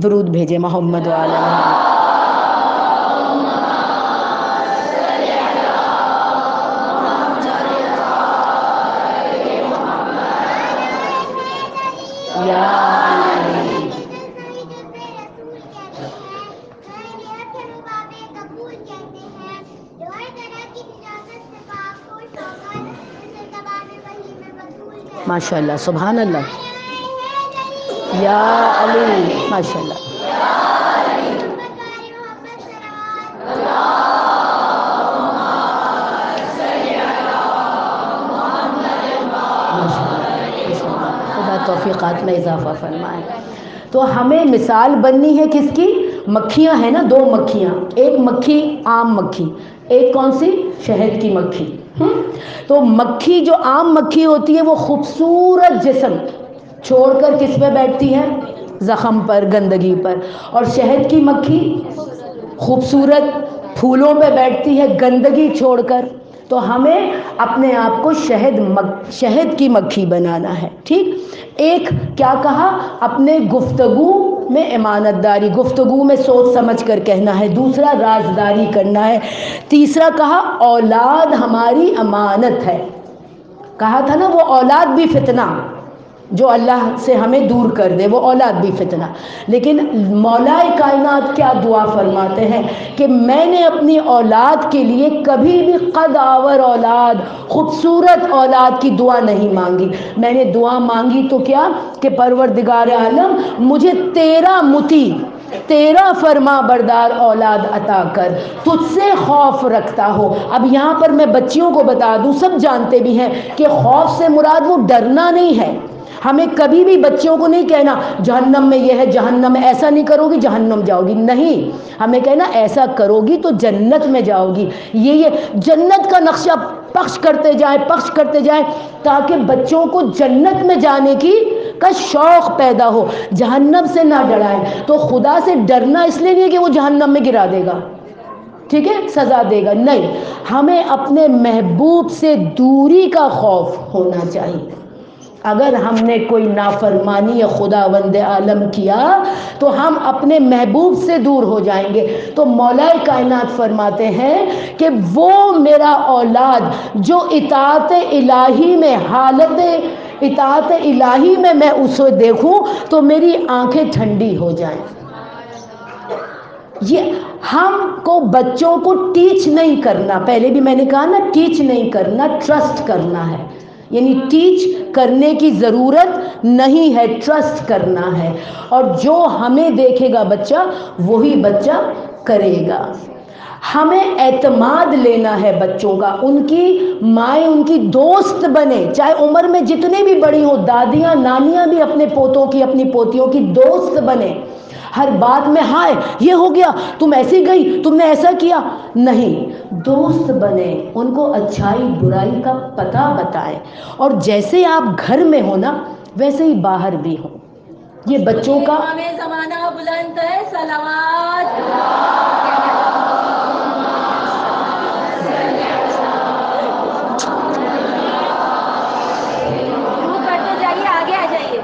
درود بھیجے محمد وعلی محمد۔ ماشاء اللہ، سبحان اللہ، یا علی، ماشاء اللہ، خدا توفیقات میں اضافہ فرمائے۔ تو ہمیں مثال بننی ہے کس کی؟ مکھیاں ہیں نا، دو مکھیاں، ایک مکھی عام مکھی، ایک کون سی؟ شہد کی مکھی۔ تو مکھی جو عام مکھی ہوتی ہے وہ خوبصورت جسم چھوڑ کر کس پہ بیٹھتی ہے؟ زخم پر، گندگی پر۔ اور شہد کی مکھی خوبصورت پھولوں پہ بیٹھتی ہے گندگی چھوڑ کر۔ تو ہمیں اپنے آپ کو شہد کی مکھی بنانا ہے، ٹھیک۔ ایک کیا کہا؟ اپنے گفتگو میں امانت داری، گفتگو میں سوچ سمجھ کر کہنا ہے۔ دوسرا رازداری کرنا ہے۔ تیسرا کہا اولاد ہماری امانت ہے، کہا تھا نا وہ اولاد بھی فتنہ، جو اللہ سے ہمیں دور کر دے وہ اولاد بھی فتنہ۔ لیکن مولا کائنات کیا دعا فرماتے ہیں کہ میں نے اپنی اولاد کے لیے کبھی بھی قد آور اولاد، خوبصورت اولاد کی دعا نہیں مانگی، میں نے دعا مانگی تو کیا کہ پروردگار عالم مجھے تیرا مطیع، تیرا فرما بردار اولاد عطا کر، تجھ سے خوف رکھتا ہو۔ اب یہاں پر میں بچیوں کو بتا دوں، سب جانتے بھی ہیں کہ خوف سے مراد وہ ڈرنا نہیں ہے۔ ہمیں کبھی بھی بچوں کو نہیں کہنا جہنم میں یہ ہے، جہنم میں ایسا نہیں کرو گی جہنم جاؤ گی، نہیں، ہمیں کہنا ایسا کرو گی تو جنت میں جاؤ گی۔ یہ جنت کا نقشہ پخش کرتے جائیں تاکہ بچوں کو جنت میں جانے کا شوق پیدا ہو، جہنم سے نہ ڈرائیں۔ تو خدا سے ڈرنا اس لیے نہیں کہ وہ جہنم میں گرا دے گا، ٹھیک ہے، سزا دے گا، نہیں، ہمیں اپنے محبوب سے دوری کا خوف ہونا چاہیے۔ اگر ہم نے کوئی نافرمانی خداوند عالم کیا تو ہم اپنے محبوب سے دور ہو جائیں گے۔ تو مولا کائنات فرماتے ہیں کہ وہ میرا اولاد جو اطاعت الہی میں، حالت اطاعت الہی میں اسے دیکھوں تو میری آنکھیں ٹھنڈی ہو جائیں۔ یہ ہم کو بچوں کو ٹیچ نہیں کرنا، پہلے بھی میں نے کہا نا، ٹیچ نہیں کرنا، ٹرسٹ کرنا ہے، یعنی ٹیچ کرنے کی ضرورت نہیں ہے، ٹرسٹ کرنا ہے، اور جو ہمیں دیکھے گا بچہ وہی بچہ کرے گا۔ ہمیں اعتماد لینا ہے بچوں کا، ان کی مائیں ان کی دوست بنے، چاہے عمر میں جتنے بھی بڑی ہوں، دادیاں نانیاں بھی اپنے پوتوں کی، اپنی پوتیوں کی دوست بنے۔ ہر بات میں ہائے یہ ہو گیا، تم ایسی گئی، تم نے ایسا کیا، نہیں، دوست بنیں، ان کو اچھائی برائی کا پتہ بتائیں، اور جیسے آپ گھر میں ہو نا ویسے ہی باہر بھی ہو. یہ بچوں کا امام زمانہ بلند ہے صلوات. شروع کرتے جائیے، آگے آ جائیے.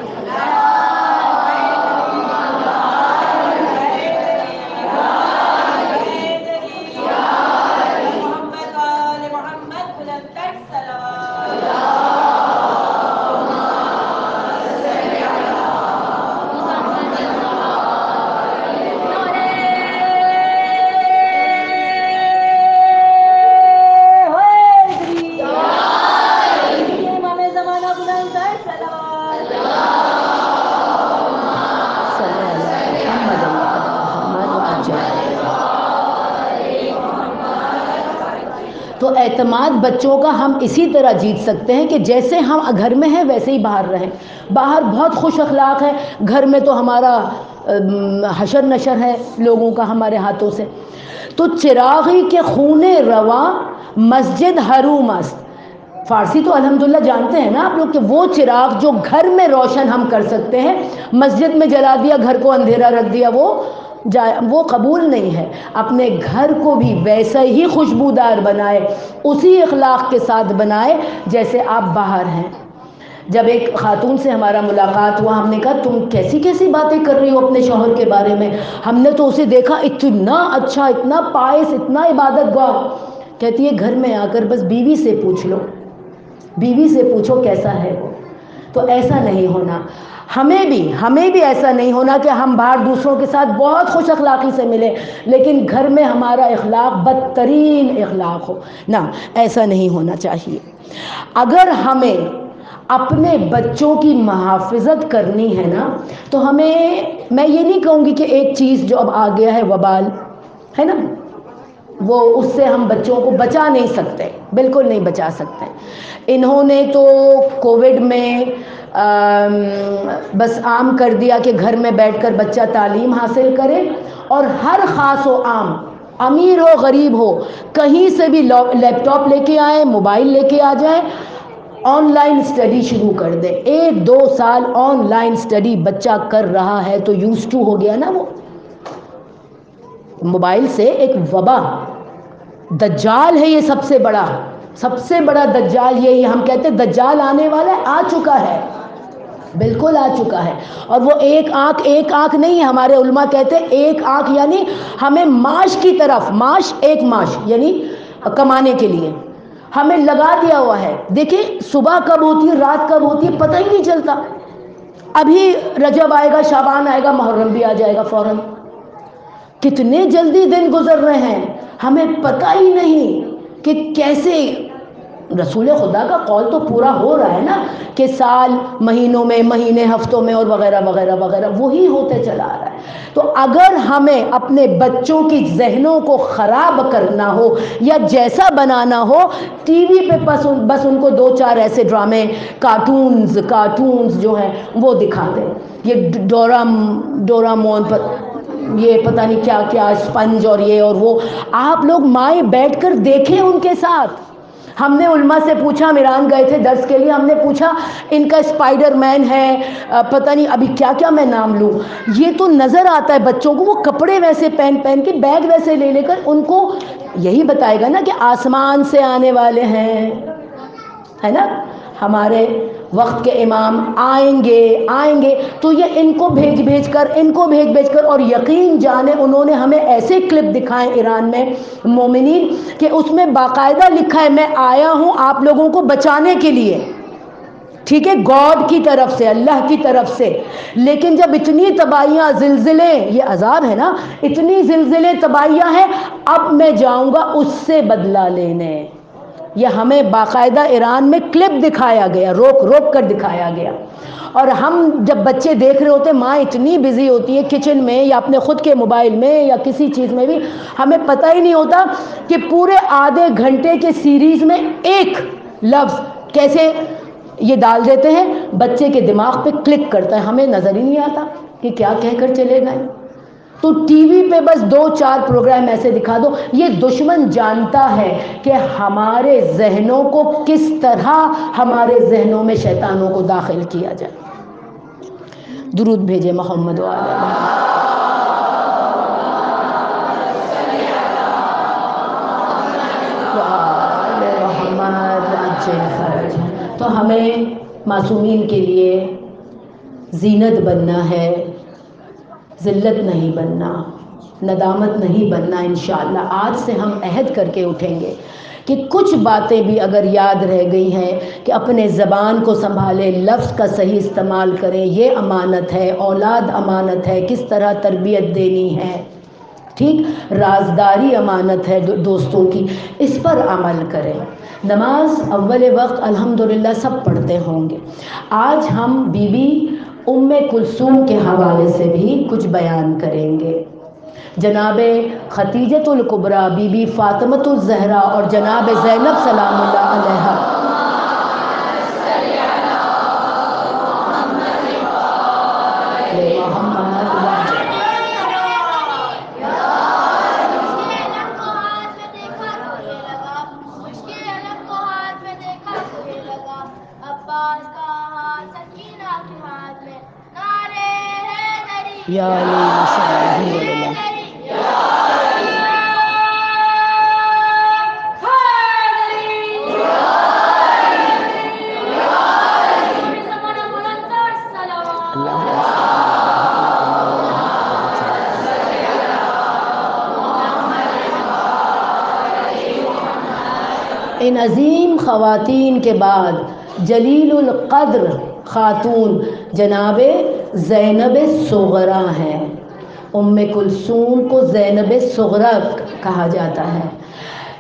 تو اعتماد بچوں کا ہم اسی طرح جیت سکتے ہیں کہ جیسے ہم گھر میں ہیں ویسے ہی باہر رہیں. باہر بہت خوش اخلاق ہے، گھر میں تو ہمارا حشر نشر ہے لوگوں کا ہمارے ہاتھوں سے. تو چراغی کے خون رواں مسجد حروم است. فارسی تو الحمدللہ جانتے ہیں نا آپ لوگ کہ وہ چراغ جو گھر میں روشن ہم کر سکتے ہیں مسجد میں جلا دیا، گھر کو اندھیرا رکھ دیا، وہ قبول نہیں ہے. اپنے گھر کو بھی ویسا ہی خوشبودار بنائے، اسی اخلاق کے ساتھ بنائے جیسے آپ باہر ہیں. جب ایک خاتون سے ہمارا ملاقات ہوا، ہم نے کہا تم کیسی کیسی باتیں کر رہی ہو اپنے شوہر کے بارے میں؟ ہم نے تو اسے دیکھا اتنا اچھا، اتنا پائس، اتنا عبادت گار. کہتی ہے گھر میں آ کر بس بیوی سے پوچھ لو، بیوی سے پوچھو کیسا ہے وہ. تو ایسا نہیں ہونا. ہمیں بھی ایسا نہیں ہونا کہ ہم باہر دوسروں کے ساتھ بہت خوش اخلاقی سے ملیں لیکن گھر میں ہمارا اخلاق بدترین اخلاق ہو. نہ، ایسا نہیں ہونا چاہیے. اگر ہمیں اپنے بچوں کی محافظت کرنی ہے نا تو ہمیں، میں یہ نہیں کہوں گی کہ ایک چیز جو اب آ گیا ہے وبال ہے نا، وہ اس سے ہم بچوں کو بچا نہیں سکتے، بالکل نہیں بچا سکتے. انہوں نے تو کووڈ میں بس عام کر دیا کہ گھر میں بیٹھ کر بچہ تعلیم حاصل کرے، اور ہر خاص و عام، امیر ہو غریب ہو، کہیں سے بھی لیپ ٹاپ لے کے آئیں، موبائل لے کے آ جائیں، آن لائن اسٹڈی شروع کر دیں. 1-2 سال آن لائن اسٹڈی بچہ کر رہا ہے تو یوز ٹو ہو گیا نا. وہ موبائل سے ایک وبا، دجال ہے یہ سب سے بڑا دجال. یہ ہم کہتے ہیں دجال آنے والا ہے، آ چکا ہے، بالکل آ چکا ہے. اور وہ ایک آنکھ نہیں ہے. ہمارے علماء کہتے ہیں ایک آنکھ یعنی ہمیں معاش کی طرف، ایک معاش یعنی کمانے کے لیے ہمیں لگا دیا ہوا ہے. دیکھیں صبح کب ہوتی ہے رات کب ہوتی ہے پتہ ہی نہیں چلتا. ابھی رجب آئے گا، شعبان آئے گا، محرم بھی آ جائے گا فوراً. کتنے جلدی دن گزر رہے ہیں، ہمیں پتہ ہی نہیں کہ کیسے. رسول خدا کا قول تو پورا ہو رہا ہے نا کہ سال مہینوں میں، مہینے ہفتوں میں، اور وغیرہ وغیرہ وغیرہ وہی ہوتے چلا آ رہا ہے. تو اگر ہمیں اپنے بچوں کی ذہنوں کو خراب کرنا ہو یا جیسا بنانا ہو، ٹی وی پہ بس ان کو 2-4 ایسے ڈرامے، کارٹونز جو ہیں وہ دکھا دیں. یہ ڈورامون پر یہ پتہ نہیں کیا کیا، اسپنج اور یہ اور وہ. آپ لوگ مائیں بیٹھ کر دیکھیں ان کے ساتھ. ہم نے علماء سے پوچھا، میران گئے تھے درس کے لیے، ہم نے پوچھا ان کا اسپائڈر مین ہے، پتہ نہیں ابھی کیا کیا میں نام لوں. یہ تو نظر آتا ہے بچوں کو، وہ کپڑے ویسے پہن کے، بیگ ویسے لے کر، ان کو یہی بتائے گا نا کہ آسمان سے آنے والے ہیں، ہے نا. ہمارے وقت کے امام آئیں گے تو یہ ان کو بھیج کر، اور یقین جانے انہوں نے ہمیں ایسے کلپ دکھائے ایران میں مومنین کہ اس میں باقاعدہ لکھا ہے میں آیا ہوں آپ لوگوں کو بچانے کے لیے. ٹھیک ہے، گاڈ کی طرف سے، اللہ کی طرف سے. لیکن جب اتنی تباہیاں، زلزلے، یہ عذاب ہے نا، اتنی زلزلے تباہیاں ہیں، اب میں جاؤں گا اس سے بدلہ لینے. یہ ہمیں باقاعدہ ایران میں کلپ دکھایا گیا، روک کر دکھایا گیا. اور ہم جب بچے دیکھ رہے ہوتے ہیں، ماں اتنی بزی ہوتی ہے کچن میں یا اپنے خود کے موبائل میں یا کسی چیز میں بھی، ہمیں پتہ ہی نہیں ہوتا کہ پورے آدھے گھنٹے کے سیریز میں ایک لفظ کیسے یہ ڈال دیتے ہیں، بچے کے دماغ پہ کلک کرتا ہے، ہمیں نظر ہی نہیں آتا کہ کیا کہہ کر چلے گئے. تو ٹی وی پہ بس 2-4 پروگرام ایسے دکھا دو. یہ دشمن جانتا ہے کہ ہمارے ذہنوں کو کس طرح ہمارے ذہنوں میں شیطانوں کو داخل کیا جائے. درود بھیجے محمد و آل محمد. تو ہمیں معصومین کے لیے زینت بننا ہے، ذلت نہیں بننا، ندامت نہیں بننا. انشاءاللہ آج سے ہم عہد کر کے اٹھیں گے کہ کچھ باتیں بھی اگر یاد رہ گئی ہیں کہ اپنے زبان کو سنبھالیں، لفظ کا صحیح استعمال کریں. یہ امانت ہے، اولاد امانت ہے، کس طرح تربیت دینی ہے، ٹھیک، رازداری امانت ہے دوستوں کی، اس پر عمل کریں. نماز اول وقت الحمدللہ سب پڑھتے ہوں گے. آج ہم بی بی ام کلثوم کے حوالے سے بھی کچھ بیان کریں گے. جناب خدیجۃ الکبریٰ، بی بی فاطمۃ الزہرا اور جناب زینب سلام اللہ علیہا یا علی الحمدللہ. ان عظیم خواتین کے بعد جلیل القدر خاتون جناب زینب صغریٰ ہیں. ام کلثوم کو زینب صغریٰ کہا جاتا ہے.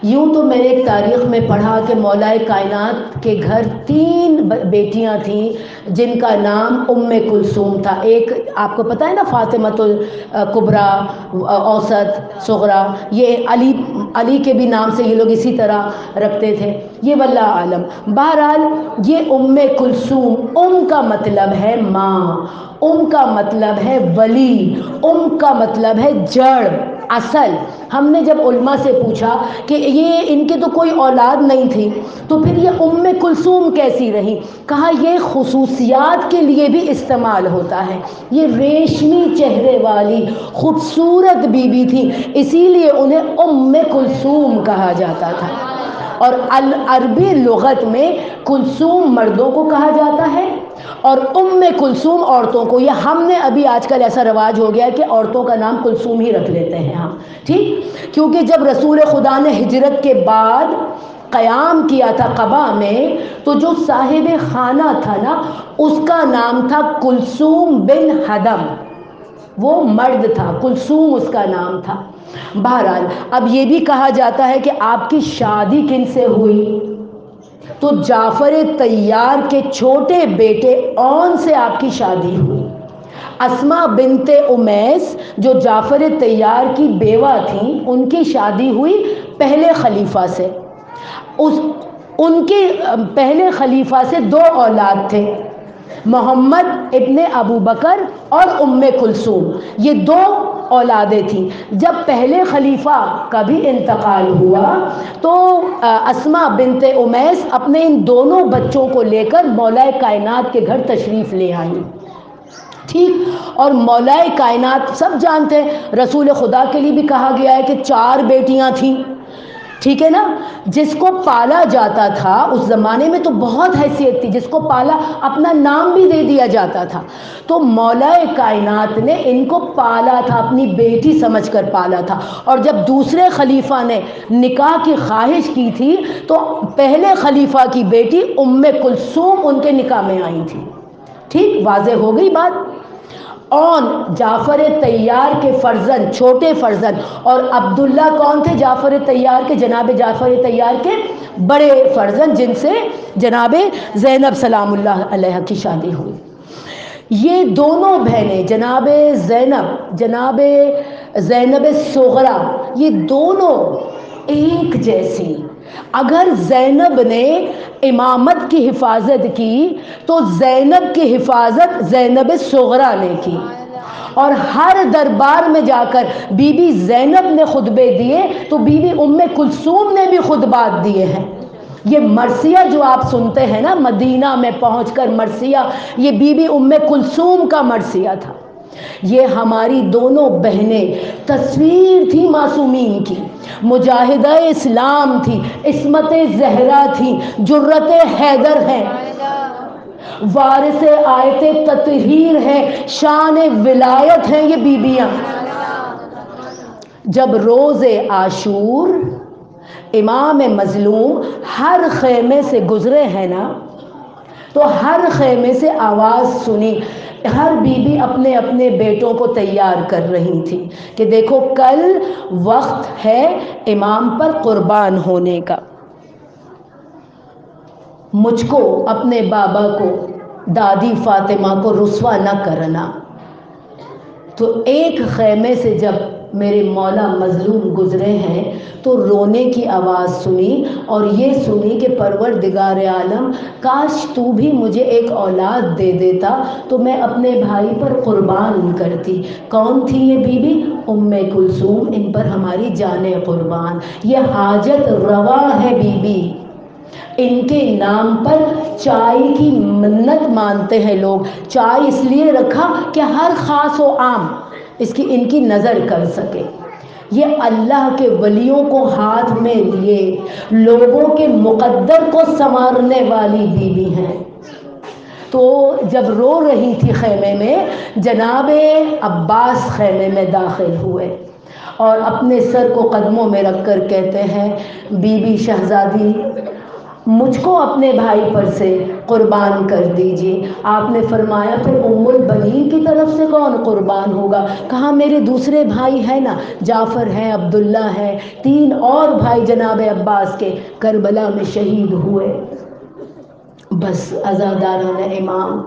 یوں تو میں نے ایک تاریخ میں پڑھا کہ مولا کائنات کے گھر 3 بیٹیاں تھیں جن کا نام ام کلثوم تھا. ایک آپ کو پتہ ہے نا، فاطمۃ الکبریٰ، اوسط، صغریٰ. یہ علی کے بھی نام سے یہ لوگ اسی طرح رکھتے تھے. یہ واللہ عالم. بہرحال یہ ام کلثوم، ام کا مطلب ہے ماں، ام کا مطلب ہے ولی، ام کا مطلب ہے جڑ، اصل. ہم نے جب علماء سے پوچھا کہ یہ ان کے تو کوئی اولاد نہیں تھی تو پھر یہ ام کلثوم کیسی رہی، کہا یہ خصوصیات کے لیے بھی استعمال ہوتا ہے. یہ ریشمی چہرے والی خوبصورت بیوی تھی، اسی لیے انہیں ام کلثوم کہا جاتا تھا. اور عربی لغت میں کلثوم مردوں کو کہا جاتا ہے اور ام کلثوم عورتوں کو. یہ ہم نے ابھی آج کل ایسا رواج ہو گیا ہے کہ عورتوں کا نام کلثوم ہی رکھ لیتے ہیں ہم، ٹھیک، کیونکہ جب رسول خدا نے ہجرت کے بعد قیام کیا تھا قبا میں تو جو صاحب خانہ تھا نا، اس کا نام تھا کلثوم بن حدم. وہ مرد تھا، کلثوم اس کا نام تھا. بہرحال اب یہ بھی کہا جاتا ہے کہ آپ کی شادی کن سے ہوئی، تو جعفر طیار کے چھوٹے بیٹے اون سے آپ کی شادی ہوئی. اسماء بنت امیس جو جعفر طیار کی بیوہ تھیں، ان کی شادی ہوئی پہلے خلیفہ سے. ان کے پہلے خلیفہ سے 2 اولاد تھے، محمد ابن ابو بکر اور ام کلثوم. یہ 2 اولادیں تھیں. جب پہلے خلیفہ کا بھی انتقال ہوا تو اسماء بنت امیس اپنے ان دونوں بچوں کو لے کر مولا کائنات کے گھر تشریف لے آئیں، ٹھیک. اور مولا کائنات سب جانتے ہیں، رسول خدا کے لیے بھی کہا گیا ہے کہ 4 بیٹیاں تھیں، ٹھیک ہے نا. جس کو پالا جاتا تھا اس زمانے میں تو بہت حیثیت تھی، جس کو پالا اپنا نام بھی دے دیا جاتا تھا. تو مولا کائنات نے ان کو پالا تھا، اپنی بیٹی سمجھ کر پالا تھا. اور جب دوسرے خلیفہ نے نکاح کی خواہش کی تھی تو پہلے خلیفہ کی بیٹی ام کلثوم ان کے نکاح میں آئی تھی، ٹھیک. واضح ہو گئی بات. اون جعفر طیار کے فرزند، چھوٹے فرزند، اور عبداللہ کون تھے جعفر طیار کے، جناب جعفر طیار کے بڑے فرزند، جن سے جناب زینب سلام اللہ علیہ کی شادی ہوئی. یہ دونوں بہنیں جناب زینب صغریٰ، یہ دونوں ایک جیسی. اگر زینب نے امامت کی حفاظت کی تو زینب کی حفاظت زینب صغریٰ نے کی. اور ہر دربار میں جا کر بی بی زینب نے خطبے دیے تو بی بی ام کلثوم نے بھی خطبات دیے ہیں۔ یہ مرثیہ جو آپ سنتے ہیں نا مدینہ میں پہنچ کر مرثیہ، یہ بی بی ام کلثوم کا مرثیہ تھا۔ یہ ہماری دونوں بہنیں تصویر تھی معصومین کی، مجاہدہ اسلام تھی، عصمت زہرا تھی، جرت حیدر ہیں، وارث آیت تطہیر ہے، شان ولایت ہیں یہ بیبیاں۔ جب روز عاشور امام مظلوم ہر خیمے سے گزرے ہیں نا تو ہر خیمے سے آواز سنی، ہر بیوی اپنے اپنے بیٹوں کو تیار کر رہی تھی کہ دیکھو کل وقت ہے امام پر قربان ہونے کا، مجھ کو اپنے بابا کو دادی فاطمہ کو رسوا نہ کرنا۔ تو ایک خیمے سے جب میرے مولا مظلوم گزرے ہیں تو رونے کی آواز سنی اور یہ سنی کہ پروردگار عالم کاش تو بھی مجھے ایک اولاد دے دیتا تو میں اپنے بھائی پر قربان کرتی۔ کون تھی یہ بی بی؟ ام کلثوم، ان پر ہماری جانیں قربان۔ یہ حاجت روا ہے بی بی، ان کے نام پر چائے کی منت مانتے ہیں لوگ۔ چائے اس لیے رکھا کہ ہر خاص و عام اس کی ان کی نظر کر سکے۔ یہ اللہ کے ولیوں کو ہاتھ میں لیے لوگوں کے مقدر کو سنوارنے والی بیوی ہیں۔ تو جب رو رہی تھی خیمے میں، جناب عباس خیمے میں داخل ہوئے اور اپنے سر کو قدموں میں رکھ کر کہتے ہیں بی بی شہزادی مجھ کو اپنے بھائی پر سے قربان کر دیجیے۔ آپ نے فرمایا پھر ام البنین کی طرف سے کون قربان ہوگا؟ کہا میرے دوسرے بھائی ہیں نا، جعفر ہیں، عبداللہ ہیں، 3 اور بھائی جناب عباس کے کربلا میں شہید ہوئے۔ بس عزاداران امام،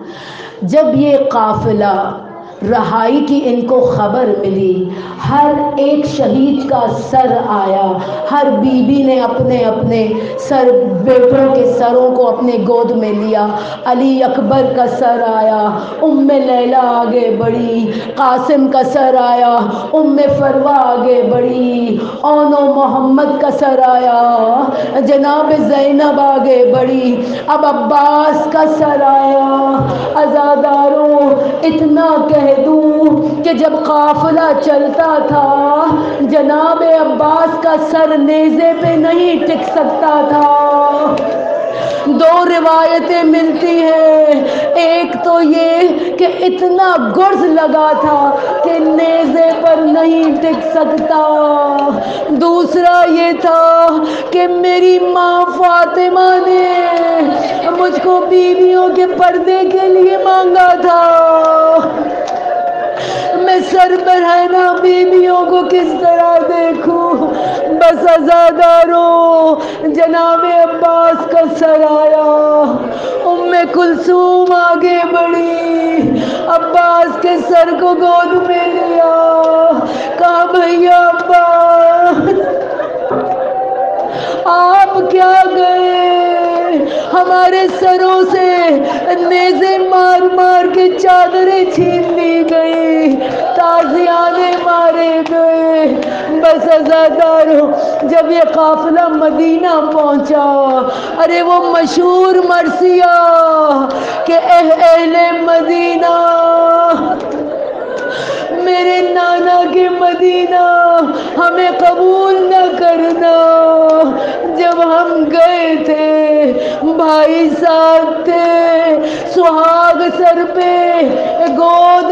جب یہ قافلہ رہائی کی ان کو خبر ملی، ہر ایک شہید کا سر آیا، ہر بیوی نے اپنے اپنے سر بیٹوں کے سروں کو اپنے گود میں لیا۔ علی اکبر کا سر آیا، ام لیلہ آگے بڑھی، قاسم کا سر آیا، ام فروہ آگے بڑھی، اون و محمد کا سر آیا، جناب زینب آگے بڑھی، اب عباس کا سر آیا۔ عزاداروں اتنا کہہ دوں کہ جب قافلہ چلتا تھا جناب عباس کا سر نیزے پہ نہیں ٹک سکتا تھا۔ 2 روایتیں ملتی ہیں، ایک تو یہ کہ اتنا گرز لگا تھا کہ نیزے پر نہیں ٹک سکتا، دوسرا یہ تھا کہ میری ماں فاطمہ نے مجھ کو بیویوں کے پردے کے لیے مانگا تھا، میں سربرہنہ بیویوں کو کس طرح دیکھوں۔ بس عزاداروں جناب عباس کا سر آیا، ام کلثوم آگے بڑھی، عباس کے سر کو گود میں لیا، کہا بھیا عباس آپ کیا گئے، ہمارے سروں سے نیزے مار مار کے چادریں چھین لی گئی، تازیانے مارے گئے۔ بس عزاداروں جب یہ قافلہ مدینہ پہنچا، ارے وہ مشہور مرثیہ کہ اہل مدینہ میرے نانا کے مدینہ ہمیں قبول نہ کرنا۔ جب ہم گئے تھے بھائی ساتھ تھے، سہاگ سر پہ، گود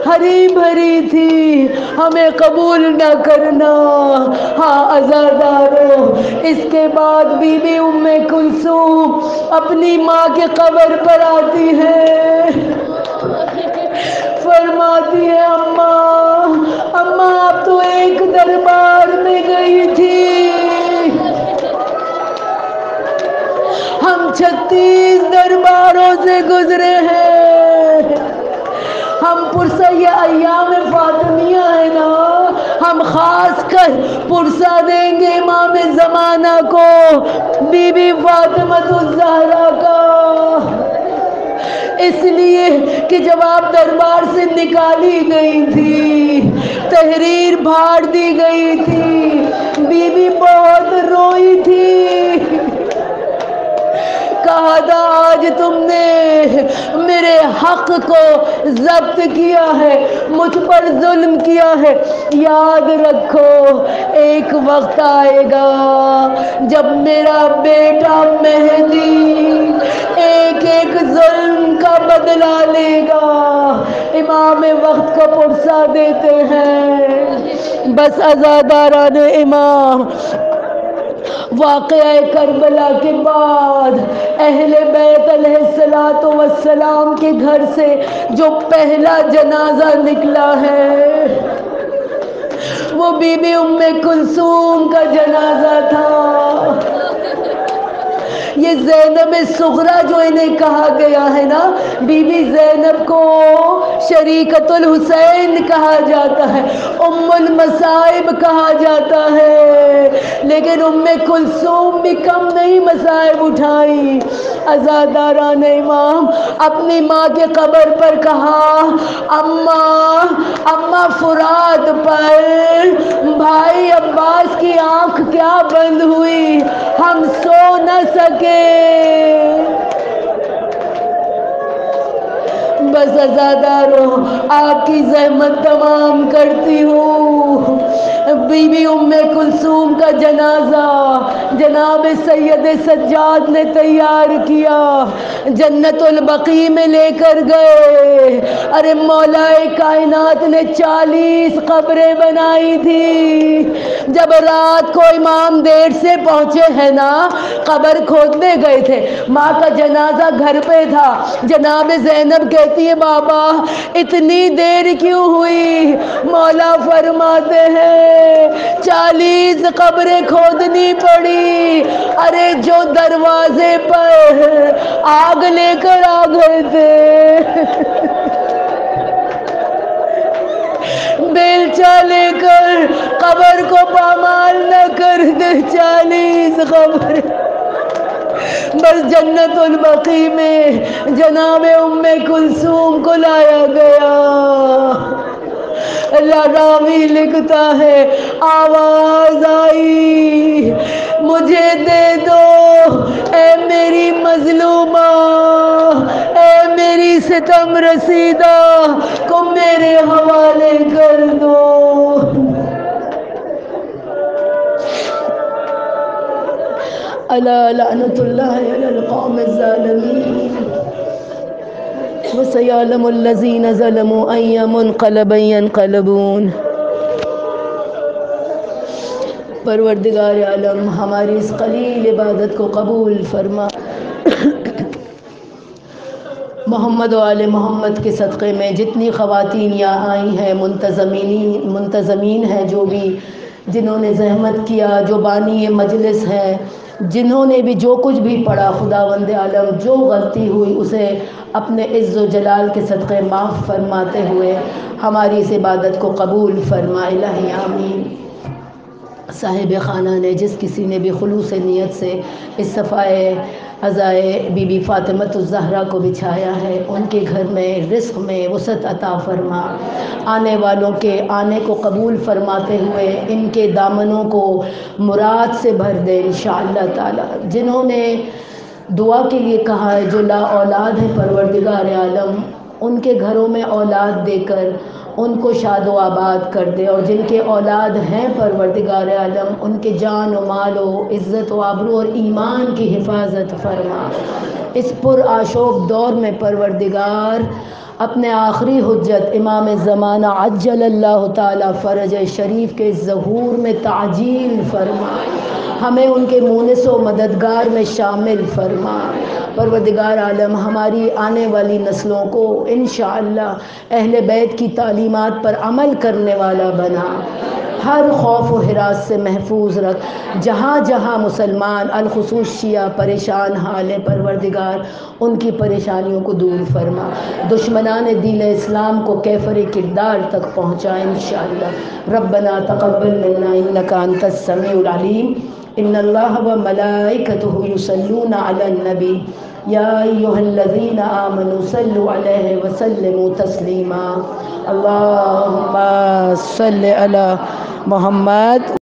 ہری بھری تھی، ہمیں قبول نہ کرنا۔ ہاں عزاداروں اس کے بعد بی بی ام کلثوم اپنی ماں کے قبر پر آتی ہے، فرماتی ہے اماں آپ تو ایک دربار میں گئی تھی، ہم 36 درباروں سے گزرے ہیں، ہم پرسہ یہ ایام فاطمیہ ہے نا، ہم خاص کر پرسہ دیں گے امام زمانہ کو، بی بی فاطمہ الزہرا کا، اس لیے کہ جب آپ دربار سے نکالی گئی تھی، تحریر پھاڑ دی گئی تھی، بی بی بہت روئی تھی، کہا تھا آج تم نے میرے حق کو ضبط کیا ہے، مجھ پر ظلم کیا ہے، یاد رکھو ایک وقت آئے گا جب میرا بیٹا مہدی ایک ایک ظلم کا بدلہ لے گا۔ امام وقت کو پرسا دیتے ہیں۔ بس عزاداران امام، واقعہ کربلا کے بعد اہل بیت علیہ الصلوۃ والسلام کے گھر سے جو پہلا جنازہ نکلا ہے وہ بی بی ام کلثوم کا جنازہ تھا۔ یہ زینب صغریٰ جو انہیں کہا گیا ہے نا، بی بی زینب کو شریکۃ الحسین کہا جاتا ہے، ام المصائب کہا جاتا ہے، لیکن ام کلثوم بھی کم نہیں مصائب اٹھائیں۔ عزاداران امام اپنی ماں کے قبر پر کہا، اماں فرات پر بھائی عباس کی آنکھ کیا بند ہوئی، ہم سو نہ سکے۔ بس عزاداروں، آپ کی زحمت تمام کرتی ہوں۔ بی بی ام کلثوم کا جنازہ جناب سید سجاد نے تیار کیا، جنت البقیع میں لے کر گئے۔ ارے مولا کائنات نے 40 قبریں بنائی تھی، جب رات کو امام دیر سے پہنچے ہیں نا، قبر کھودنے گئے تھے، ماں کا جنازہ گھر پہ تھا، جناب زینب کہتی ہے بابا اتنی دیر کیوں ہوئی؟ مولا فرماتے ہیں 40 قبریں کھودنی پڑی۔ ارے جو دروازے پر آگ لے کر آ گئے تھے، بیلچا لے کر قبر کو پامال نہ کر دے، 40 قبر۔ بس جنت البقیع میں جناب ام کلثوم کو لایا گیا۔ راوی لکھتا ہے آواز آئی مجھے دے دو اے میری مظلومہ، اے میری ستم رسیدہ کو میرے حوالے کر دو۔ الا لعنت اللہ علی القوم الظالمین وسيعلم الذين ظلموا أي منقلب ينقلبون۔ پروردگار عالم ہماری اس قلیل عبادت کو قبول فرما، محمد و آل محمد کے صدقے میں جتنی خواتین یہاں آئی ہیں، منتظمین ہیں، جو بھی جنہوں نے زحمت کیا، جو بانی مجلس ہیں، جنہوں نے بھی جو کچھ بھی پڑھا، خداوند عالم جو غلطی ہوئی اسے اپنے عز و جلال کے صدقے معاف فرماتے ہوئے ہماری اس عبادت کو قبول فرما الہی آمین۔ صاحب خانہ نے جس کسی نے بھی خلوص نیت سے اس صفائے عزائے بی بی فاطمۃ الزہرا کو بچھایا ہے، ان کے گھر میں رزق میں وسعت عطا فرما، آنے والوں کے آنے کو قبول فرماتے ہوئے ان کے دامنوں کو مراد سے بھر دے انشاءاللہ تعالی۔ جنہوں نے دعا کے لیے کہا ہے، جو لا اولاد ہے، پروردگار عالم ان کے گھروں میں اولاد دے کر ان کو شاد و آباد کر دے، اور جن کے اولاد ہیں پروردگار عالم ان کے جان و مال و عزت و آبرو اور ایمان کی حفاظت فرما۔ اس پر آشوب دور میں پروردگار اپنے آخری حجت امام زمانہ عجل اللہ تعالی فرج شریف کے ظہور میں تعجیل فرما، ہمیں ان کے مونس و مددگار میں شامل فرما۔ پروردگار عالم ہماری آنے والی نسلوں کو انشاءاللہ اہل بیت کی تعلیمات پر عمل کرنے والا بنا، ہر خوف و ہراس سے محفوظ رکھ، جہاں جہاں مسلمان الخصوص شیعہ پریشان حال ہے، پروردگار ان کی پریشانیوں کو دور فرما، دشمنان دین اسلام کو کیفر کردار تک پہنچا انشاءاللہ۔ ربنا تقبل منا انک انت السمیع العلیم، ان اللہ و ملائکتہ یصلون علی النبی یا ایھا الذین آمنوا صلوا علیہ وسلموا تسلیما اللہم صل علی محمد